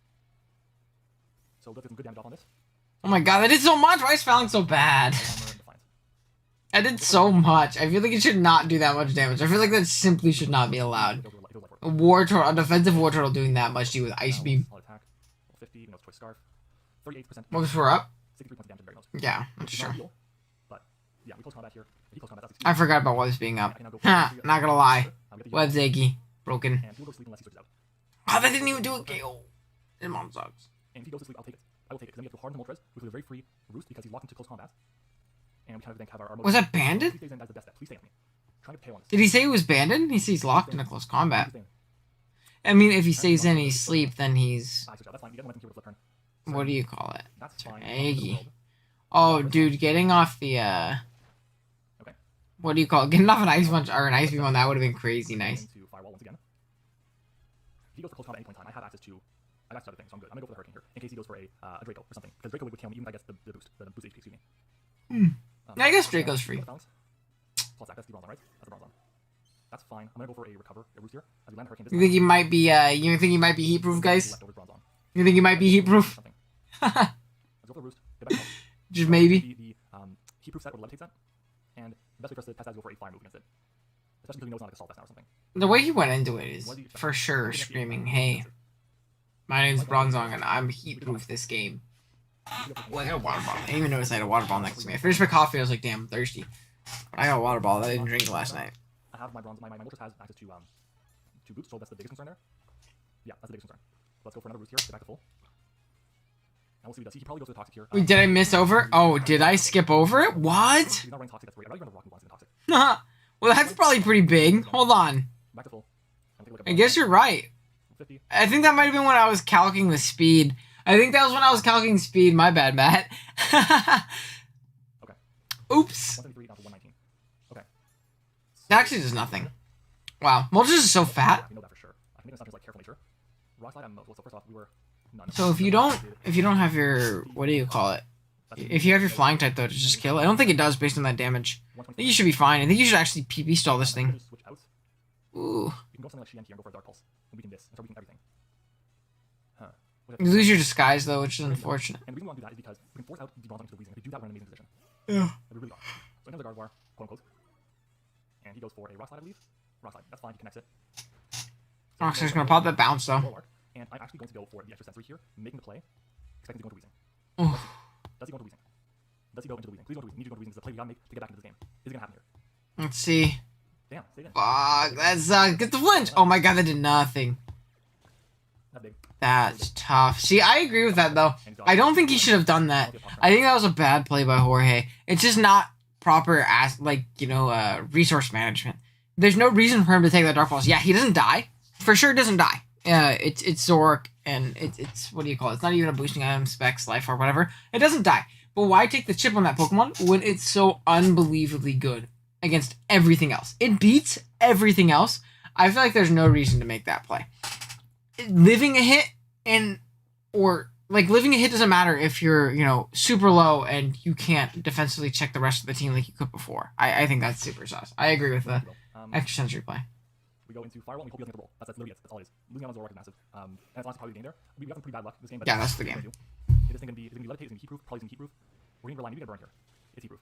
So let's get some good damage off on this.
Oh my god, I did so much! Why is Phalanx so bad?
Armor and Defiance.
I did so much. I feel like it should not do that much damage. I feel like that simply should not be allowed.
It goes light work.
A war turtle, a defensive war turtle doing that much to you with ice beam.
Solid attack. Level 50, even though it's Choice Scarf. 38%.
What was we're up?
63 points of damage at the very most.
Yeah, that's
It's not
true.
ideal, but yeah, we close combat here. If he close combat, that's
I forgot about Webbs being up. Ha, not gonna lie. Webbs achy. Broken.
And he will go to sleep unless he switches out.
Oh, that didn't even do a KO. His mom sucks.
And if he goes to sleep, I'll take it. I will take it, because then we get to harden the Moltres, which is a very free roost because he's locked into close combat. And we kind of think have our
Was that banded?
He stays in, that's the best step. Please stay on me. Trying to get KO on this.
Did he say he was banded? He says he's locked into close combat.
Please stay in.
I mean, if he stays in he's sleep, then he's...
I switch out. That's fine. You get momentum here with flip turn.
What do you call it?
That's fine.
Aggie. Oh, dude, getting off the,
Okay.
what do you call it? Getting off an ice punch or an ice beam on that would have been crazy nice.
Into firewall once again. If he goes for close combat at any point in time, I have access to other things, so I'm good. I'm gonna go for the Hurricane here in case he goes for a Draco or something, because Draco would kill me even if I get the boost HP. Excuse me.
Yeah, I guess Draco's free.
Plus that, that's the bronze on, right? That's the bronze on. That's fine. I'm gonna go for a recover, a roost here. As we land Hurricane.
You think he might be, you think he might be heat proof, guys?
Leftover bronze on.
You think he might be heat proof?
Something. Let's go for the roost. Get back to health.
Just maybe.
The heat proof set or the levitate set, and the best way for us to test that is go for a fire move against it. Especially because we know it's not like a salt vest now or something.
The way he went into it is for sure screaming, hey, my name's Bronzong and I'm heat proof this game. Well, I got a water bottle. I didn't even notice I had a water bottle next to me. I finished my coffee, I was like, damn, I'm thirsty. But I got a water bottle. I didn't drink last night.
I have my bronze. My Moltres has access to boots, so that's the biggest concern there. Yeah, that's the biggest concern. Let's go for another roost here. Get back to full. And we'll see what he does. He probably goes for the toxic here.
Wait, did I miss over? Oh, did I skip over it? What?
He's not running toxic. That's great. I don't even have rock move on toxic.
Well, that's probably pretty big. Hold on.
Back to full.
I guess you're right.
50.
I think that might have been when I was calculating the speed. I think that was when I was calculating speed. My bad, Matt.
Okay.
Oops.
173 down to 119. Okay.
That actually does nothing. Wow. Moltres is so fat.
We know that for sure. I think it's not just like careful nature. Rock slide and so first off, we were none.
So if you don't have your, what do you call it? If you have your flying type though, to just kill. I don't think it does based on that damage. I think you should be fine. I think you should actually PP stall this thing.
Switch out.
Ooh.
We can go something like Shienki and go for a Dark Pulse. And we can this. And start weakening everything. Huh.
You lose your disguise though, which is unfortunate.
And the reason we want to do that is because we can force out the Bronze into the Weezing. If we do that, we're in an amazing position.
Yeah.
We really are. So another Gardevoir, quote unquote. And he goes for a Rock Slide, I believe. Rock Slide. That's fine. He connects it.
Rockslide gonna pop that bounce though.
And I'm actually going to go for the extra sensory here, making the play, expecting to go into Weezing.
Ooh.
Does he go into Weezing? Does he go into the Weezing? Please go into Weezing. Need to go into Weezing. It's the play we gotta make to get back into this game. Is it gonna happen here?
Let's see.
Damn, stay in.
Fuck, that sucks. Get the flinch. Oh my god, that did nothing.
That's big.
That's tough. See, I agree with that though. I don't think he should have done that. I think that was a bad play by Jorge. It's just not proper resource management. There's no reason for him to take that Dark Pulse. Yeah, he doesn't die. For sure doesn't die. It's Zork and it's what do you call it? It's not even a boosting item, specs, life, or whatever. It doesn't die. But why take the chip on that Pokemon when it's so unbelievably good against everything else? It beats everything else. I feel like there's no reason to make that play. Living a hit living a hit doesn't matter if you're, super low and you can't defensively check the rest of the team like you could before. I think that's super sus. I agree with the extra sensory play.
We go into Firewall and we hope he doesn't get the roll. That's literally it. That's all it is. Losing on Zoroark is massive. And it's honestly probably the game there. We got some pretty bad luck this game, but
yeah, that's the game.
This thing is gonna be levitate, it's gonna be heat proof, probably gonna heat proof. We're gonna rely maybe gonna burn here. It's heat proof.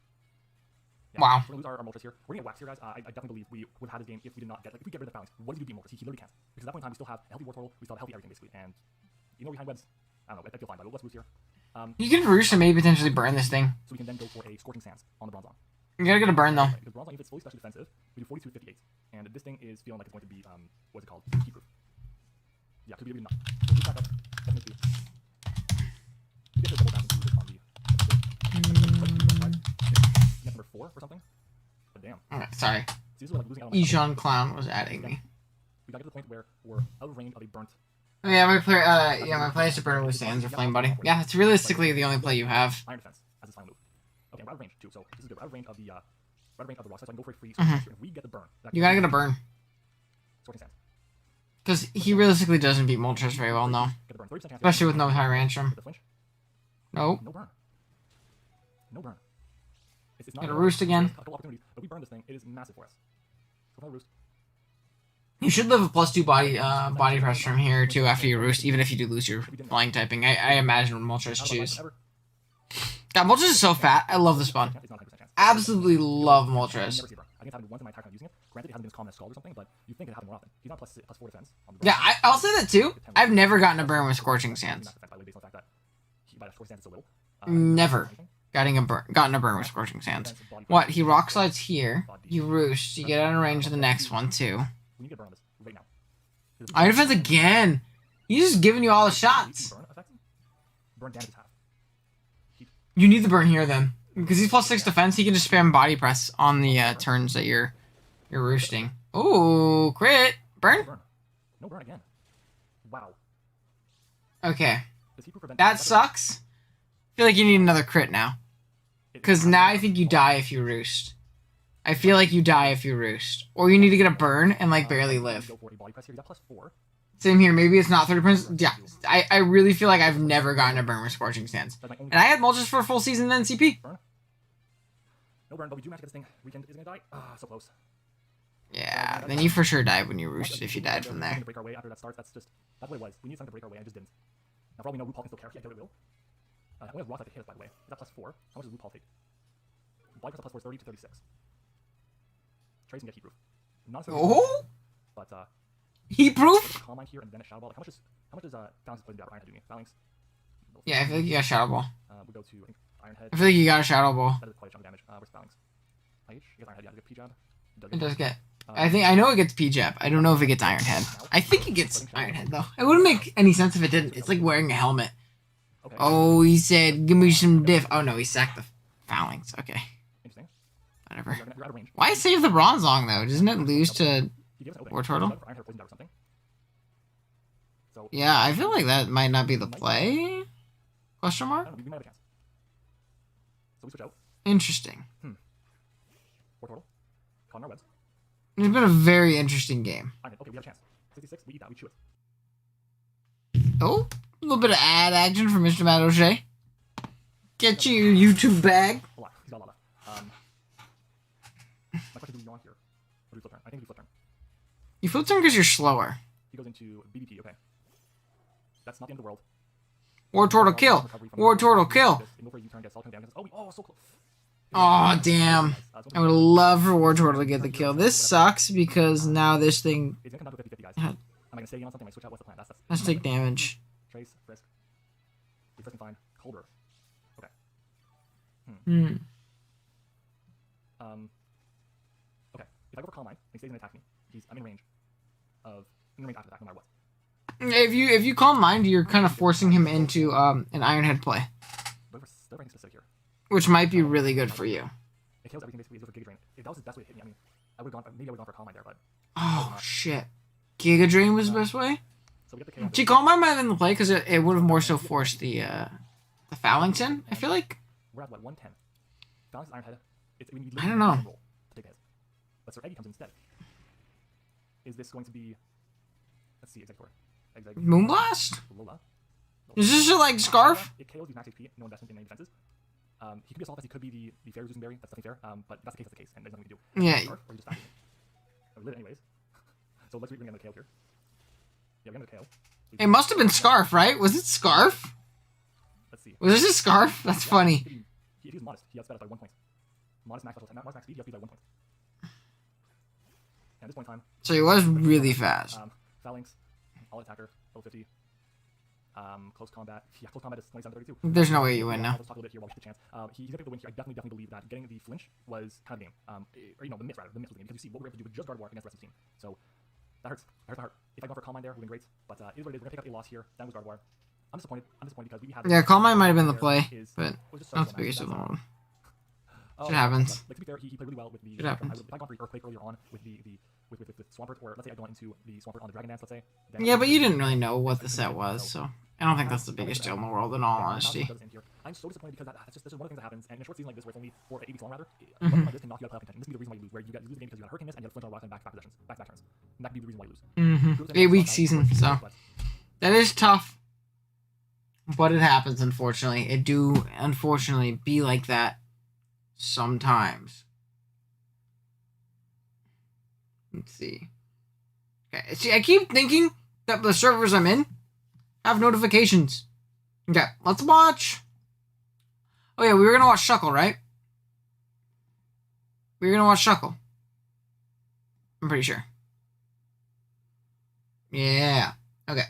Yeah,
wow.
We're gonna lose our Moltres here. We're gonna get wax here, guys. I definitely believe we would have this game if we did not get if we get rid of the balance. What do you do beat Moltres? He literally can't. Because at that point in time we still have a healthy Wartortle, we still have healthy everything basically, and behind webs. I don't know, I feel fine, but let's boost here.
You can roost and maybe potentially burn this thing.
So we can then go for a Scorching Sands on the Bronzong.
You gotta get a burn though.
Because Bronzong, if it's fully special defensive, we do 42 to 58. And this thing is feeling like it's going to be what's it called? Heat proof. Yeah, could be maybe not. So boost back up. Definitely do. You get to double down into this on the number 4 or something. But damn.
Alright, sorry.
See, this is like losing out on
Ishan Clown was adding me.
We got to the point where we're out of range of a burnt.
Oh, yeah, my play is to burn with Sands or Flame Buddy. Yeah, that's realistically the only play you have.
Iron Defense as his final move. Okay, we're out of range too, so this is good. We're out of range of the rock slide, so I can go for a free. If we get the burn,
You gotta get a burn.
Scorching Sands.
Because he realistically doesn't beat Moltres very well, no.
Get the burn. 30% chance.
Especially with no Tyrantrum.
Get the flinch.
Nope.
No burn. No burn. It's not
Get a roost again.
A couple opportunities, but we burn this thing. It is massive for us. So roost.
You should live a +2 body press from here too after you roost, even if you do lose your flying typing. I imagine what Moltres choose. God, Moltres is so fat. I love this spawn. Absolutely love Moltres.
I can have one in my entire time using it. Granted, it hasn't been as common as Scald or something, but you think it happens more often. He's not +4 defense.
Yeah, I'll say that too. I've never gotten a burn with Scorching Sands. Never gotten a burn with Scorching Sands. What? He rock slides here. You roost. You get out of range of the next one too.
We need to burn on this right now.
Iron Defense again. He's just giving you all the shots.
Burn damage is half.
You need the burn here then. Because he's +6 defense, he can just spam body press on the turns that you're roosting. Ooh, crit. Burn?
No burn again. Wow.
Okay. That sucks. I feel like you need another crit now. Because now I think you die if you roost. I feel like you die if you roost. Or you need to get a burn and barely live. Same here. Maybe it's not 30%. Yeah. I really feel like I've never gotten a burn with Scorching Sands. And I had Moltres for a full season in NCP.
No burn, but we do match this thing. Weekend is gonna die. Ah, so close.
Yeah, then you for sure died when you roosted if you died from there.
Break our way after that starts. That's what it was. We need something to break our way. I just didn't. Now, for all we know, RuPaul can still carry. I doubt it will. I only have Rock Slide to hit us, by the way. Is that +4? How much does RuPaul take? Body Press +4 is 30 to 36. Trace and get heat proof. Not so.
Oh.
But
heat proof?
Calm Mind here and then a Shadow Ball. Like, how much does Phalanx play down? Iron Head doing it? Phalanx.
Yeah, I feel like you got Shadow Ball.
We go to I think Iron Head.
I feel like you got a Shadow Ball.
That is quite a chunk of damage. Where's Phalanx? IH? You get Iron Head. Yeah, you get P-Jab.
It does get. I know it gets P-Jab. I don't know if it gets Iron Head. I think it gets Iron Head though. It wouldn't make any sense if it didn't. It's like wearing a helmet.
Okay.
Oh, he said, "Give me some diff." Oh no, he sacked the Phalanx. Okay.
Interesting.
Whatever.
You're out of range.
Why save the Bronzong though? Doesn't it lose to Wartortle?
So
Yeah, I feel like that might not be the play. Question
I
mark?
don't know, we might have a chance. So we switch out.
Interesting.
Or total. Calling our webs.
It's been a very interesting game.
Okay, we have a chance. 66, we eat that, we chew it.
Oh, a little bit of ad action from Mr. Matt O'Shea. Get you your YouTube bag.
A lot. He's got a lot left. My question is, do we yawn here? Or do we flip turn? I think we flip turn.
You flip turn because you're slower.
He goes into BBP, okay. That's not the end of the world.
War Turtle kill. War Turtle kill.
Oh, so close.
Oh, damn. I would love for War Turtle to get the kill. This sucks because now this thing
It's gonna come down to 50-50, guys. Am I gonna stay in on something? Am I switch out? What's the plan? That's
has to take damage.
Trace, Frisk. He's frisking fine. Colbert. Okay. Okay. If I go for Calm Mind, and he stays in and attack me, I'm in range after that, no matter what.
If you Calm Mind, you're kind of forcing him into an Ironhead play,
Still ranking specific here.
which might be really good for you.
It kills everything basically for Giga Drain. If that was the best way to hit me, I mean, I would have gone for Calm Mind there, but
Oh shit! Giga Drain was the best way.
so we get the KO.
See, Calm Mind might have been the play because it would have more so forced the Fallington. I feel like
We're at what, 110. Phalanx is Ironhead. We need
I don't know.
roll to take a hit. But Sir Eggy comes in instead. Is this going to be? Let's see, Executor.
Moonblast.
Lola.
Is this just like Scarf?
It KOs the max HP, no investment in any defenses. He could be a soft as he could be the fair losing berry. That's definitely fair. But if that's the case, and there's nothing we can do.
Yeah.
Scarf, or you just attack me. We live anyways. So let's bring in the KO here. Yeah, we're gonna KO.
It must have been Scarf, right? Was it Scarf?
Let's see.
Was this a Scarf? That's funny.
He was modest. He outsped us by 1 point. Modest max speed, he outsped by 1 point. And at this point in time,
So he was really fast.
Phalanx, all attacker, level 50. Close combat. Yeah, close combat is 27 to 32.
There's no way you win now.
Let's talk a little bit here while we get the chance. He's gonna pick the win here. I definitely believe that getting the flinch was kind of the game. Or, the miss rather, the miss was the game, because you see what we're able to do with just guard war against the rest of the team. So that hurts. That hurt. If I go for Calm Mind there, we've been great. But it is what it is. We're gonna pick up a loss here. That was guard war. I'm disappointed because we had.
Yeah, Calm Mind might have been the play, but not the biggest of the world. Shit happens.
Like, to be fair, he played really well with the.
Shit happens.
If I gone for Earthquake earlier on with the Swampert, or let's say I gone into the Swampert on the Dragon Dance, let's say.
Yeah, but you didn't really know what the set was, so I don't think that's the biggest deal in the world, in all honesty.
I'm so disappointed because this is one of the things that happens, and in a short season like this, where it's only 4 to 8 weeks long, rather, one thing like this can knock you out of playoff contention. This can be the reason why you lose, where you lose the game because you got a Hurricane Miss and you got a Flint on Rock and back-to-back possessions, back-to-back turns. And that could be the reason why you lose.
8-week season, so that is tough. But it happens, unfortunately. It do, unfortunately, be like that sometimes. Let's see. Okay, see, I keep thinking that the servers I'm in have notifications. Okay, let's watch. Oh yeah, we were gonna watch Shuckle, right? We were gonna watch Shuckle. I'm pretty sure. Yeah. Okay.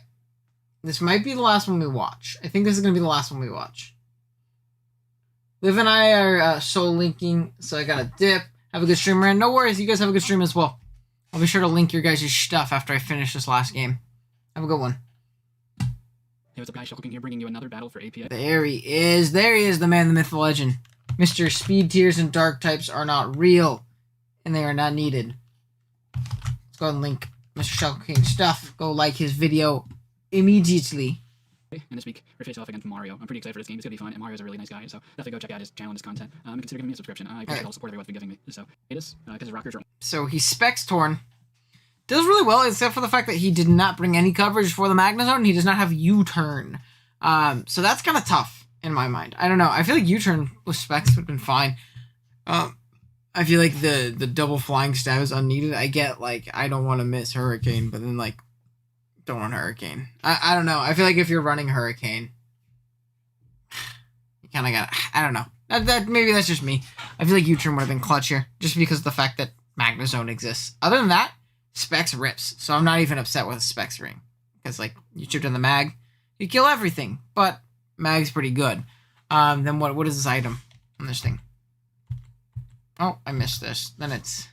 This might be the last one we watch. I think this is gonna be the last one we watch. Liv and I are soul linking, so I gotta dip. Have a good stream, man. No worries, you guys have a good stream as well. I'll be sure to link your guys' stuff after I finish this last game. Have a good one.
Hey, what's up, guys? Shuckle King here, bringing you another battle for API.
There he is. There he is, the man, the myth, the legend. Mr. Speed Tiers and Dark Types are not real, and they are not needed. Let's go ahead and link Mr. Shuckle King's stuff. Go like his video immediately.
And this week, we're face off against Mario. I'm pretty excited for this game. It's gonna be fun, and Mario's a really nice guy, so definitely go check out his channel and his content. And consider giving me a subscription. I appreciate all the support everyone's been giving me. So it is because Rockers are.
So he specs Torn. Does really well, except for the fact that he did not bring any coverage for the Magnezone, and he does not have U-turn. So that's kind of tough in my mind. I don't know. I feel like U-turn with specs would have been fine. I feel like the double flying stab is unneeded. I get, like, I don't want to miss Hurricane, but then, like, don't want Hurricane. I don't know. I feel like if you're running Hurricane, you kind of got. I don't know. That maybe that's just me. I feel like U-turn would have been clutch here, just because of the fact that Magnezone exists. Other than that, Specs rips, so I'm not even upset with a Specs ring. Because, like, you chipped in the mag, you kill everything, but mag's pretty good. Then what is this item on this thing? Oh, I missed this. Then it's,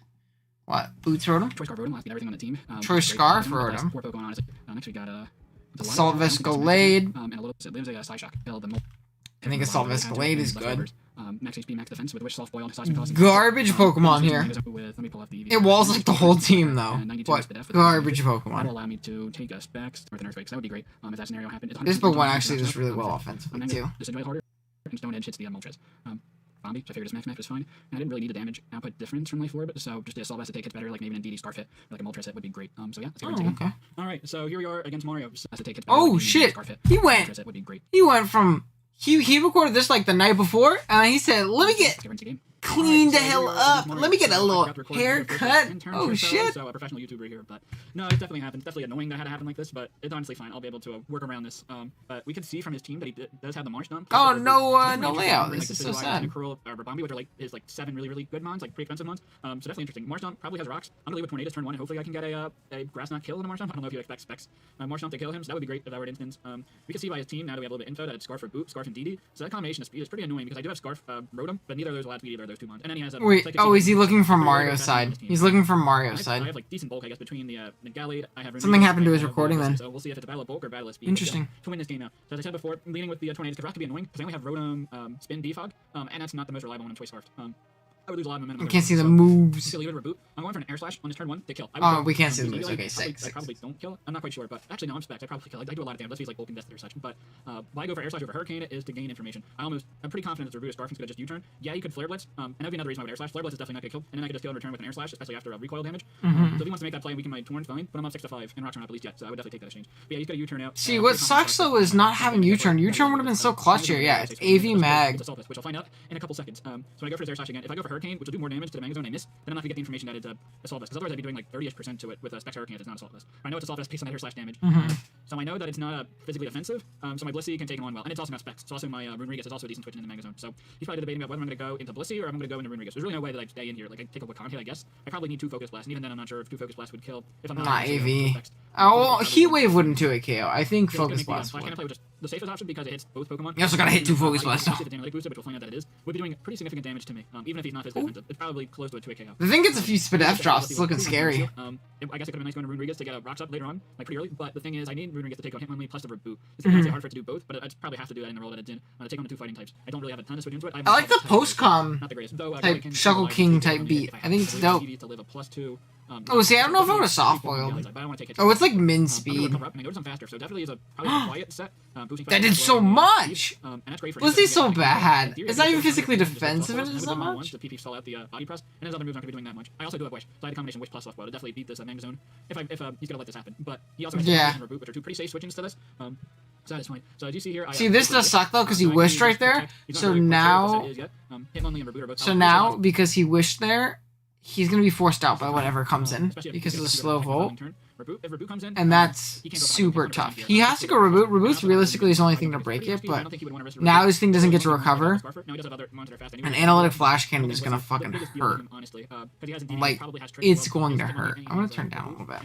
what, Boots Rotom?
Choice Scarf Rotom, last beat everything on the team.
Choice Scarf Rotom.
4 Pokemon, honestly. Next we got,
Assault Vest Glade.
And a little bit lives a Psyshock. The
I think Assault Escalade is good.
Max HP, max defense with Wish, Soft Boil, Seismic Toss, and
Garbage Pokemon here.
With, let me pull up the
It walls like the whole team though.
92
What
Spidef with
garbage
That'll
Pokemon.
allow me to take a Specs or the Nurse Breaks. That would be great. If that scenario happened.
This Pokemon actually does really well offensively too.
This enjoy harder, and Stone Edge hits the Moltres. Bombi, which I figured is max was fine. And I didn't really need the damage output difference from Life Orb, so just the Assault Vest to take hits better, like maybe an DD Scarf hit, or like a Moltres hit would be great. So yeah, let's go ahead and take
Okay.
Alright, so here we are against Mario. So has to take hits better,
Oh
like maybe
shit!
Scarf hit.
He
Moltres
went.
hit would be great.
He went from. He recorded this like the night before, and he said, "Let me get
Let's get into the game.
clean the
Alright, so
hell
here we are
up.
against Mario.
Let me get a
So I
little
forgot to record the video for
haircut."
intern
Oh
show,
shit!
So a professional YouTuber here, but no, it definitely happens. Definitely annoying that had to happen like this, but it's honestly fine. I'll be able to work around this. But we can see from his team that he does have the Marsh done.
Oh
So
no,
it's
no
really
layout.
interesting,
This is
like,
so
Scizor,
sad.
Necrural, or Bombi, which are like his like 7 really good mons, like pretty expensive mons. So definitely interesting. Marshtomp probably has rocks. I'm gonna leave with Tornadus turn 1, and hopefully I can get a Grass Knot kill in a Marshtomp. I don't know if you expect Specs Marshtomp to kill him, so that would be great if that were an instance. We can see by his team now that we have a little bit of info that it's Scarf or Boot, Scarf and DD. So that combination of speed is pretty annoying because I do have Scarf Rotom, but neither of those will have to be either of those 2 mons. And then he has a
Wait.
Psychic
Oh, is he
Seed,
looking from
very
Mario's
fast on
side?
his team.
He's looking from
I
Mario's
have
side.
like decent bulk, I guess, between the Gallade. I have
Something
Renegade,
happened to
I
his
have
recording
Rotom,
then.
So we'll see if it's a battle of bulk or battle of speed.
Interesting.
To win this game now. So as I said before, leading with the Tornadus, because Rock could be annoying, because I only have Rotom, Spin, Defog, and that's not the most reliable one in Choice Scarfed. I would lose a lot of momentum.
I can't see the
So,
moves.
Still leave it reboot. I'm going for an Air Slash on his turn 1 to kill.
Oh, we can't see the
maybe,
moves.
like,
Okay,
probably-
six.
I probably don't kill. I'm not quite sure, but actually no, I'm Specs. I probably kill. I do a lot of damage. Let's use like bulking death or such. But why go for Air Slash over Hurricane is to gain information. I'm pretty confident that the Reboot Scarf is going to just U-turn. Yeah, you could Flare Blitz, and that'd be another reason why I would Air Slash. Flare Blitz is definitely not going to kill, and then I could just kill in return with an Air Slash, especially after recoil damage. So if he wants to make that play and weaken my Torn, fine. But I'm up 6-5, and Rocks aren't up at least yet, so I would definitely take that exchange. But yeah, he's got a U-turn out.
See, what sucks though is not having U-turn. U-turn would have been so clutch here. Yeah, it's AV Mag.
Which I'll find out in a couple seconds. So when I go for his Air Slash again, if I go for Hurricane, which will do more damage to the Mega Zone, I miss, then I'm not going to get the information that it's Assault Vest, because otherwise I'd be doing like 30ish% to it with Specs Hurricane if it's not Assault Vest. I know it's Assault Vest based on that Air Slash damage. So I know that it's not physically offensive, so my Blissey can take him on well. And it's also got Specs. So also my Runerigus is also a decent switch in the Mega Zone. So he's probably debating about whether I'm going to go into Blissey or I'm going to go into Runerigus. There's really no way that I stay in here. Like I take a Wakanda hit, I guess. I probably need 2 Focus Blasts, and even then I'm not sure if 2 Focus Blasts would kill if I'm not
AV.
Specs.
Oh, well, Heat Wave wouldn't do it KO. I think
So
Focus
it's gonna make
Blast
Flash Cannon
would.
play with just the safest option because it hits both Pokemon.
You also gotta hit 2 Focus Blasts, though.
The Analytic Booster, which we'll find out that it is, would be doing pretty significant damage to me, even if he's not physically offensive. It's probably close to a 2 KO.
The thing gets a few Spidef drops. It's looking scary.
I guess it could have been nice going to Runerigus to get a Rocks up later on, like pretty early, but the thing is, I need Runerigus to take on Hitmonlee plus the Reboot. It's going to be hard for it to do both, but I'd probably have to do that in the role that it's in, to take on the 2 fighting types. I don't really have a ton to switch into it.
I like the post-com
Not the greatest, though,
type Shuckle King type beat. I think it's dope.
To live a +2.
Oh, see, I don't know if I would have soft boiled. Oh, it's like min speed.
And I notice I'm faster, so definitely is probably a quiet set.
That did so much! Was he so bad? It's not even physically defensive, it is that much?
The PP stall out the body press, and his other moves aren't going to be doing that much. I also do have Wish, so I had a combination Wish plus Soft Boil to definitely beat this Manga Zone if he's going to let this happen. But he also has and Reboot, which are 2 pretty safe switchings to this. So that is fine. So as you see here,
see, this does suck though, because he wished right there. So now, because he wished there, he's going to be forced out by whatever comes in because of the slow volt. And that's super tough. He has to go Reboot. Reboot's realistically his only thing to break it, but now his thing doesn't get to recover. An Analytic Flash Cannon is going to fucking hurt. Like, it's going to hurt. I'm going to turn down a little bit.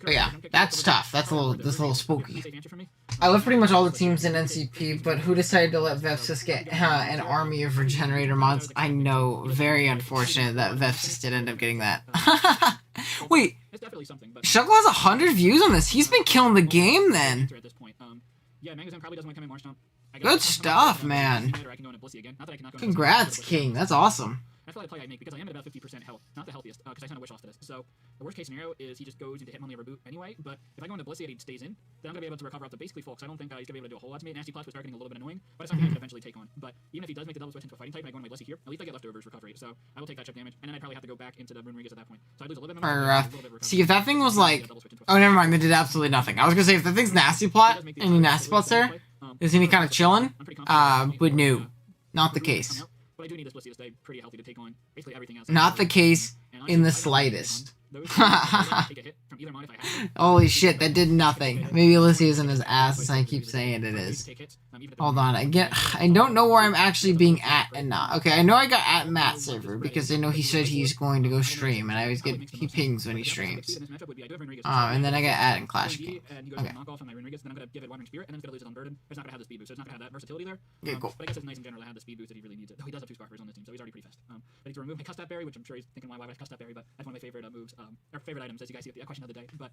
But yeah, that's tough. That's a little spooky. I love pretty much all the teams in NCP, but who decided to let Vepsis get an army of Regenerator mods? I know, very unfortunate that Vepsis did end up getting that. Wait, Shuckle has 100 views on this. He's been killing the game then. Good stuff, man. Congrats, King. That's awesome.
That's probably the play I make because I am at about 50% health. Not the healthiest, because I sent a Wish off to this. So the worst case scenario is he just goes into Hitmonlee or Reboot anyway. But if I go into Blissey and he stays in, then I'm going to be able to recover up to basically full. Because I don't think he's going to be able to do a whole lot to me. Nasty Plus would start getting a little bit annoying, but it's something I can eventually take on. But even if he does make the double switch into a fighting type and I go into my Blissey here, at least I get leftovers recovery. So I will take that chip damage, and then I probably have to go back into the Runerigus at that point. So I lose a little bit of momentum,
see, if that thing was like... Oh, never mind. They did absolutely nothing. I was going to say, if the thing's Nasty Plot, any Nasty Plots there, is any kind of chilling? But no. Not the case.
But I do need this Blissey to stay pretty healthy to take on basically everything else.
Not the case in the slightest. Holy shit, that did nothing. Maybe Alyssa isn't as ass as I keep saying it is. Hold on, I don't know where I'm actually being at and not. Okay, I know I got at Matt's server because I know he said he's going to go stream, and I always get he pings when he streams. And then I got at in Clash King. Okay. Okay, cool.
But I guess it's nice in general to have the speed boost that he really needs it. Though he does have 2 Scarfers on this team, so he's already pretty fast. But he to remove my Custap Berry, which I'm sure he's thinking why would I Custap Berry, but that's one of my favorite moves, or favorite items, as you guys see at the question of the day. But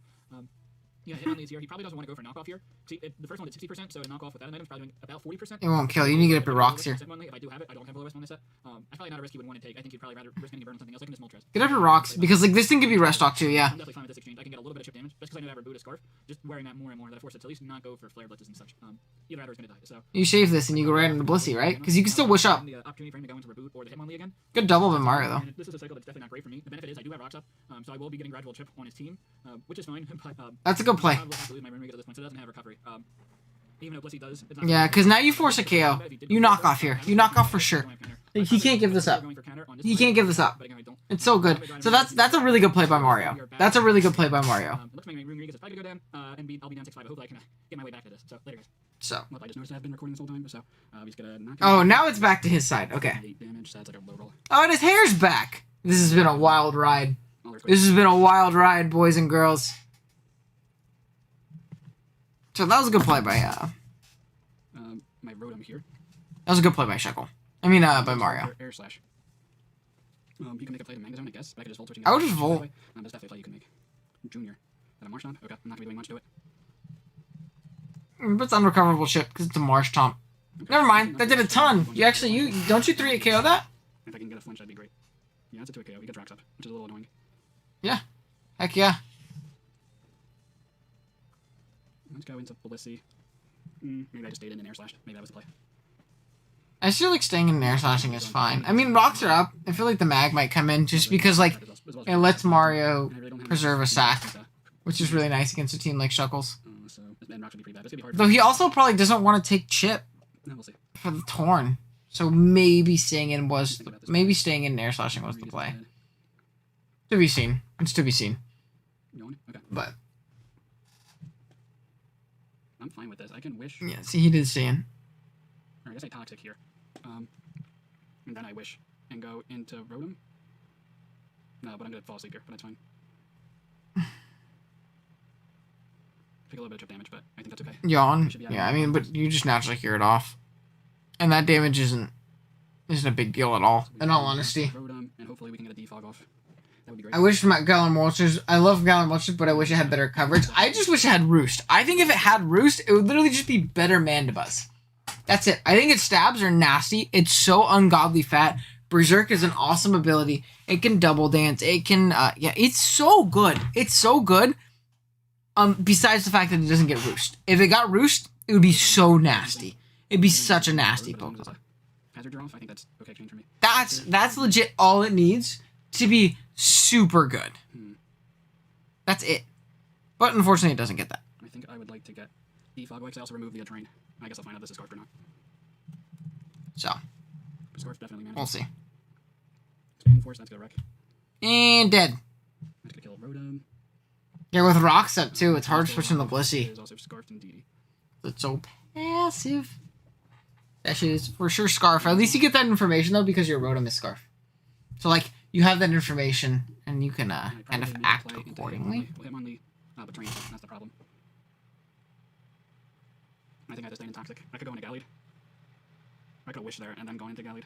Yeah, hit on these here. He probably doesn't want to go for knockoff here. See, the first one did 60%, so a knockoff with that item's probably doing about 40%.
It won't kill. You need to get up your rocks here.
If I do have it, I don't have low risk on this set. That's probably not a risk you would want to take. I think you'd probably rather risk any burn on something else, like in this Moltres.
Get up your rocks, because like this thing could be rest talk too, yeah.
I'm definitely fine with this exchange. I can get a little bit of chip damage, just because I know I have a Buddha Scarf. Just wearing that more and more, that I force it to at least not go for flare blitzes and such. Either either is going to die, so...
You shave this and you go right into Blissey, right? Because you can still wish up.
The opportunity for him to go into Reboot or the Hitmonlee again.
Good double of Mario, though.
And this is a cycle that's definitely not great for me. The benefit is I do have rocks up, so I will be getting gradual chip on his team, which is fine. But,
that's a good play.
I will have to lose my Runemegas at this point, so it doesn't have recovery. Even though Blissey does... It's not
Yeah, because now you force a KO. You knock off here. You knock off for sure. He can't give this up. He can't give this up. It's so good. So that's a really good play by Mario. That's a really good play by Mario.
It looks like my Runemegas is probably going to go down, and I'll be down 6-5. I hope I can get my way back to this. So, later, guys.
So.
Well, I just noticed I've been recording this whole time, so he's going to knock
Oh, now it's back to his side. Okay.
8 damage, so that's like a low roll.
Oh, and his hair's back. This has been a wild ride. This has been a wild ride, boys and girls. So that was a good play by,
My Rotom here.
that was a good play by Shekel. I mean, by Mario.
Air Slash. You can make a play to Manga Zone, I guess. But I could just Volt switching.
I would just Volt.
That's definitely a play you can make. Junior. Is that a Marsh Stomp? Okay, I'm not going to be doing much to it.
But it's unrecoverable chip, because it's a Marsh Tomp. Never mind, that did a ton. You actually, don't you 3-8 KO that?
If I can get a flinch, that'd be great. Yeah, it's a 2-8 KO. He gets rocks up, which is a little annoying.
Yeah. Heck yeah.
Let's go into Blissey. Maybe I just stayed in and air slashed. Maybe that was the play.
I feel like staying in air slashing is fine. I mean, rocks are up. I feel like the mag might come in just because, like, it lets Mario preserve a sack, which is really nice against a team like Shuckles.
So, and rocks would be pretty bad. It's gonna be hard.
Though he also probably doesn't want to take chip
No, we'll see.
for the Torn. So maybe staying in air slashing was the play. To be seen. It's to be seen.
Going? Okay.
But
I'm fine with this. I can wish.
yeah, see, he did stay in.
Or I guess I toxic here. And then I wish and go into Rotom. No, but I'm gonna fall asleep here, but that's fine. Take a little bit of chip damage, but I think that's okay.
Yawn. Yeah, I mean, but you just naturally hear it off, and that damage isn't a big deal at all. In all honesty.
Rotom, and hopefully we can get a defog off. That would be great.
I wish my Gallon Moltres. I love Gallon Moltres, but I wish it had better coverage. I just wish it had Roost. I think if it had Roost, it would literally just be better Mandibuzz. That's it. I think its stabs are nasty. It's so ungodly fat. Berserk is an awesome ability. It can double dance. It can, yeah, it's so good. It's so good. Besides the fact that it doesn't get Roost. If it got Roost, it would be so nasty. It'd be such a nasty Pokemon.
Hazard draw off. I think that's okay exchange for me.
That's legit all it needs to be super good. That's it. But unfortunately, it doesn't get that.
I think I would like to get defog because I also remove the terrain. I guess I'll find out if this is Scarf or not.
So,
Scarf definitely manages.
we'll see.
Expand Force, that's gonna wreck.
And dead.
That's gonna kill Rotom.
Yeah, with rocks up too, it's hard switching the Blissey.
There's also Scarf and DD.
It's so passive. Actually, it's for sure Scarf. At least you get that information though, because your Rotom is Scarf. So like, you have that information, and you can kind of act accordingly.
Hitmonlee, but terrain, that's the problem. I think I have to stay in Toxic. I could go into Gallade. I could wish there and then go into Gallade.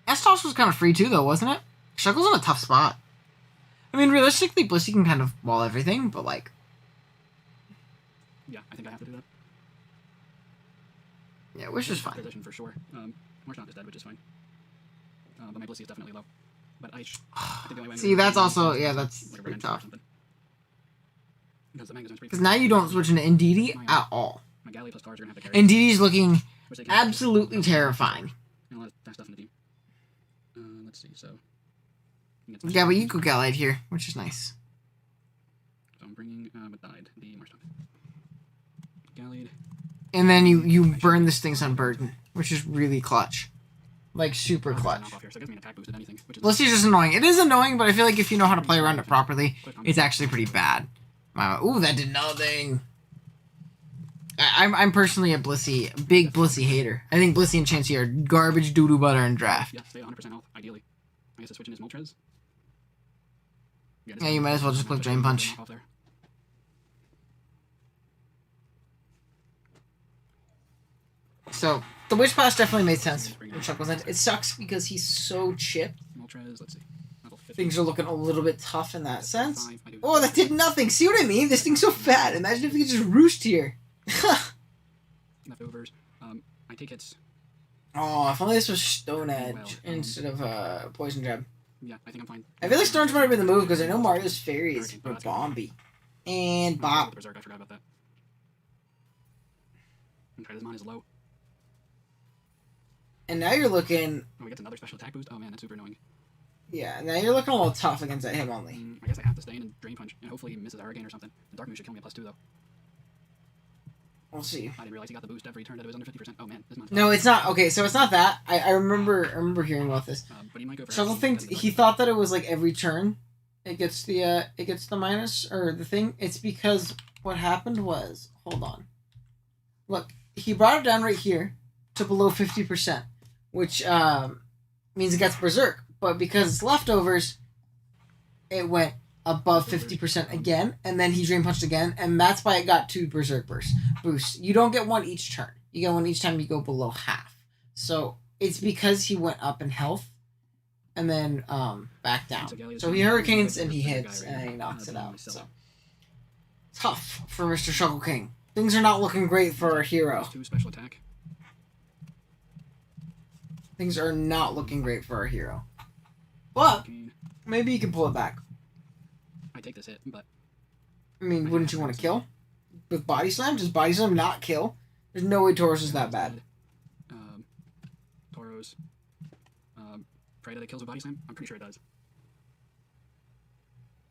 S-Toss was kind of free too, though, wasn't it? Shuckle's in a tough spot. I mean, realistically, Blissey can kind of wall everything, but like...
Yeah, I think I have to do that.
Yeah, Wish is fine.
Position for sure. Marshmallow is dead, which is fine. But my Blissey is definitely low. But I think the only way I'm
See, that's also... Yeah, that's
like a
pretty
Revenge
tough.
or something. Because the Manga Zone's pretty
Because now you don't switch into Indeedee at all.
My Gallade plus cards are going to have to carry.
Indeedee's looking
Which they can-
absolutely terrifying.
And all that stuff in the team. Let's see, so...
Yeah, but you go Gallade here, which is nice.
So I'm bringing, but died, the Marshmallow. Gallade.
And then you burn this thing's unburden, which is really clutch. Like, super clutch.
Off here, so it gives me an attack boost at anything, which is
Blissey's just annoying. It is annoying, but I feel like if you know how to play around it properly, it's actually pretty bad. Ooh, that did nothing. I'm personally a big Blissey hater. I think Blissey and Chansey are garbage doo-doo butter in draft.
Yeah, stay at 100% health, ideally. I guess to switch in his Moltres.
Yeah, you might as well just click Drain Punch. So, the Wish Pass definitely made sense when Chuck was in. It sucks because he's so chipped.
Moltres, let's see. Level
things are looking a little bit tough in that sense.
5, I do
Oh, that did nothing. See what I mean? This thing's so fat. Imagine if we could just roost here.
leftovers. I take hits.
Oh, if only this was Stone Edge instead of Poison Jab.
Yeah, I think I'm fine.
I feel like Storm's might have been the move because I know Mario's fairies were Bombi. And Bop.
Berserk, I forgot about that. I'm try this mine is low.
And now you're looking...
Oh, we get another special attack boost? Oh man, that's super annoying.
Yeah, now you're looking a little tough against that him only.
I guess I have to stay in and Drain Punch, and hopefully he misses a Hurricane or something. The Dark Moon should kill me at +2 though.
We'll see.
I didn't realize he got the boost every turn that it was under 50%. Oh man, this mine's
No, it's not. Okay, so it's not that. I remember hearing about this.
but he might go for
Shuttle
Hurricane
thinks
because
he
of the
thought that it was like every turn it gets the minus or the thing. It's because what happened was, hold on. Look, he brought it down right here to below 50%, which means it gets Berserk. But because it's leftovers, it went above 50% again, and then he Drain Punched again, and that's why it got 2 Berserk boosts. You don't get one each turn. You get one each time you go below half. So it's because he went up in health and then back down. So he Hurricanes and he hits and he knocks it out. So tough for Mr. Shuttle King. Things are not looking great for our hero.
2 special attack.
Things are not looking great for our hero. But maybe he can pull it back.
I take this hit, but
I mean, wouldn't you want to kill? With Body Slam? Does Body Slam not kill? There's no way Taurus is that bad.
Tauros. Pray that it kills with Body Slam? I'm pretty sure it does.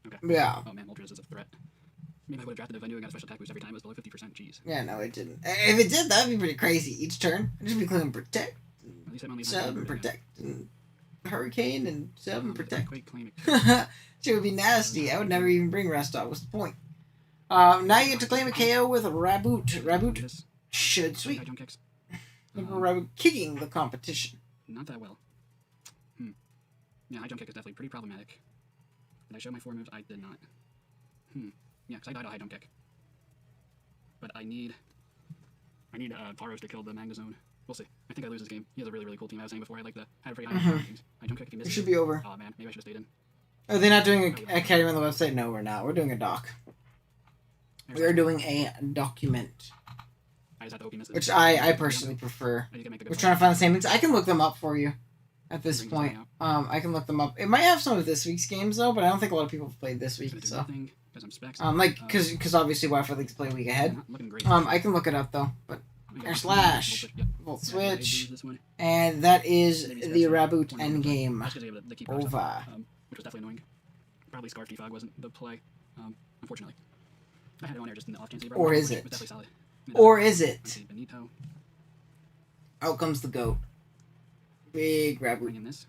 Okay.
Yeah.
Oh man, Moltres is a threat. Maybe I would have drafted it if I knew I got a special attack boost every time it was below 50%. Jeez.
Yeah, no, it didn't. If it did, that'd be pretty crazy. Each turn, I'd just be clicking Protect,
At least I'm only
Sub, and Protect, and Hurricane, and Sub, and Protect.
Quake, claim it.
It would be nasty. I would never even bring Rest Out. What's the point? Now you get to claim a KO with Raboot. Raboot
This.
should sweep.
High jump kicks.
Raboot kicking the competition.
Not that well. Yeah, high jump kick is definitely pretty problematic. Did I show my 4 moves? I did not. Yeah, because I died a high jump kick. But I need Tauros to kill the Magnezone. We'll see. I think I lose this game. He has a really, really cool team. I was saying before, I like the had a pretty high rankings. High jump kick if he
It
misses.
should be over.
Oh man, maybe I should have stayed in.
Are they not doing a Academy on the website? No, we're not. We're doing a doc. We are doing a document,
I just have to hope he misses.
which I personally prefer.
I need to make a good
We're
play.
trying to find the same things. I can look them up for you at this
Bring
point.
something
I can look them up. It might have some of this week's games though, but I don't think a lot of people have played this week.
Gonna do
So,
nothing, 'cause I'm specs.
because obviously Wi-Fi leagues play a week ahead.
Not looking great.
I can look it up though. But
I got
Air
one.
Slash.
Yep.
Volt
Yeah, I
Switch,
lose this one.
and that is
Maybe
the
Specs.
Raboot
20 minutes.
endgame.
That's 'cause they have the keeper stuff,
Over.
which was definitely annoying. Probably Scarf Defog wasn't the play, unfortunately. I had it on there just in the off chance.
Or is
It
it?
was definitely solid.
Or is
Let's
it?
see, Benito,
Out comes the goat. Big
bring
Raboot.
in this.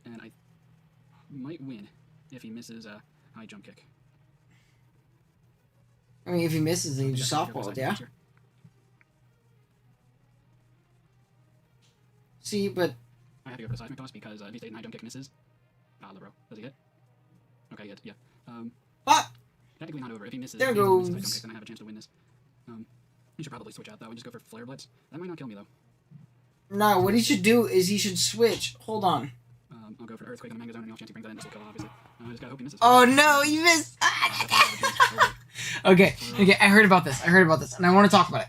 And I might win if he misses a high jump kick.
I mean, if he misses, then you just
Definitely
softballed,
go for
yeah?
second
See, but
I have to go for the seismic toss because if he stays in high jump kick misses. Bro. Does he hit? Okay, he hit. Yeah.
ah,
Technically not over. If he misses,
There
if he misses high
goes.
jump kick, then I have a chance to win this. He should probably switch out though and just go for Flare Blitz. That might not kill me though.
no. What he should do is he should switch. Hold on.
I'll go for Earthquake on the Magnezone and the off chance he brings that in. This will kill him, obviously. I just gotta hope he misses.
Oh no, you missed. Okay, I heard about this, and I want to talk about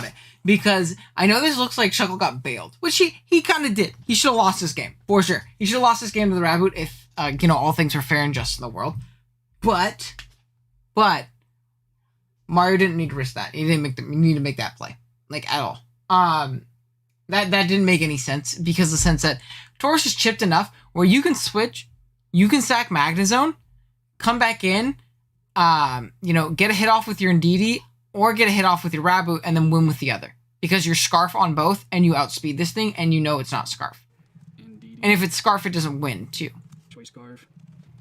it. Because I know this looks like Shuckle got bailed, which he kind of did. He should have lost this game, for sure. He should have lost this game to the Raboot if, all things were fair and just in the world. But, Mario didn't need to risk that. He didn't need to make that play, like, at all. That didn't make any sense, because the sense that Taurus is chipped enough where you can switch, you can sack Magnezone, come back in, get a hit off with your Indeedee, or get a hit off with your Raboot, and then win with the other. Because you're Scarf on both, and you outspeed this thing, and you know it's not Scarf.
Indeed.
And if it's Scarf, it doesn't win, too.
Choice Scarf.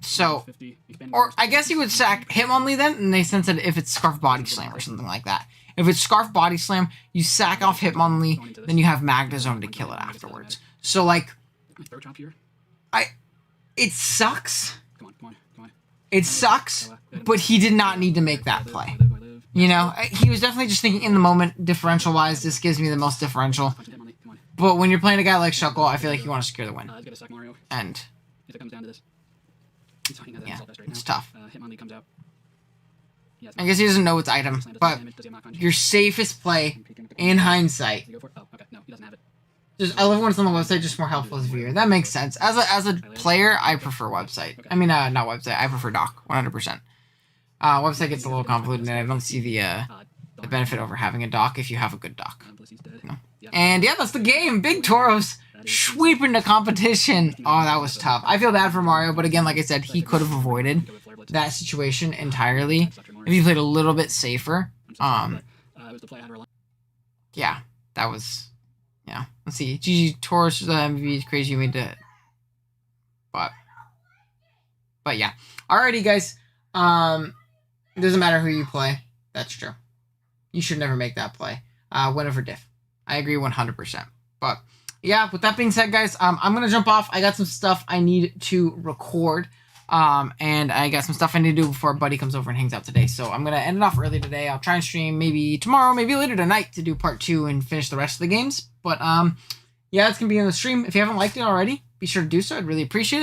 So,
50. Expanding
or
Force,
I guess you would sack Hitmonlee then, and they sense that if it's Scarf Body Slam or something like that. If it's Scarf Body Slam, you sack off Hitmonlee, then you have Magnezone to kill it afterwards. So, like,
Throw chop here.
it sucks.
Come on.
It sucks, but he did not need to make that play. You know, he was definitely just thinking in the moment, differential-wise, this gives me the most differential.
Punch him, Hitmonlee. Come on.
But when you're playing a guy like Shuckle, I feel like you want to secure the win.
He's gonna suck Mario
And
if it comes down to this. He's fighting as
yeah,
assault vest right now.
it's tough.
Hitmonlee comes out. Yeah,
I guess he doesn't know it's item, but
does he have knock punch?
your safest play in hindsight.
Does he go for it? Oh, okay. No, he doesn't have it.
Just I love when it's on the website, just more helpful as a viewer. That makes sense. As a player, I prefer website. I mean, not website. I prefer doc, 100%. Website gets a little convoluted, and I don't see the benefit over having a doc if you have a good doc. No. And yeah, that's the game. Big Toros sweeping the competition. Oh, that was tough. I feel bad for Mario, but again, like I said, he could have avoided that situation entirely if he played a little bit safer. Yeah, that was. Yeah, let's see. GG Taurus, the MVP is crazy. You made it, but yeah. Alrighty, guys. It doesn't matter who you play. That's true. You should never make that play. Win over diff. I agree 100%. But yeah, with that being said, guys, I'm gonna jump off. I got some stuff I need to record. And I got some stuff I need to do before Buddy comes over and hangs out today. So I'm going to end it off early today. I'll try and stream maybe tomorrow, maybe later tonight to do part 2 and finish the rest of the games. But, yeah, it's going to be in the stream. If you haven't liked it already, be sure to do so. I'd really appreciate it.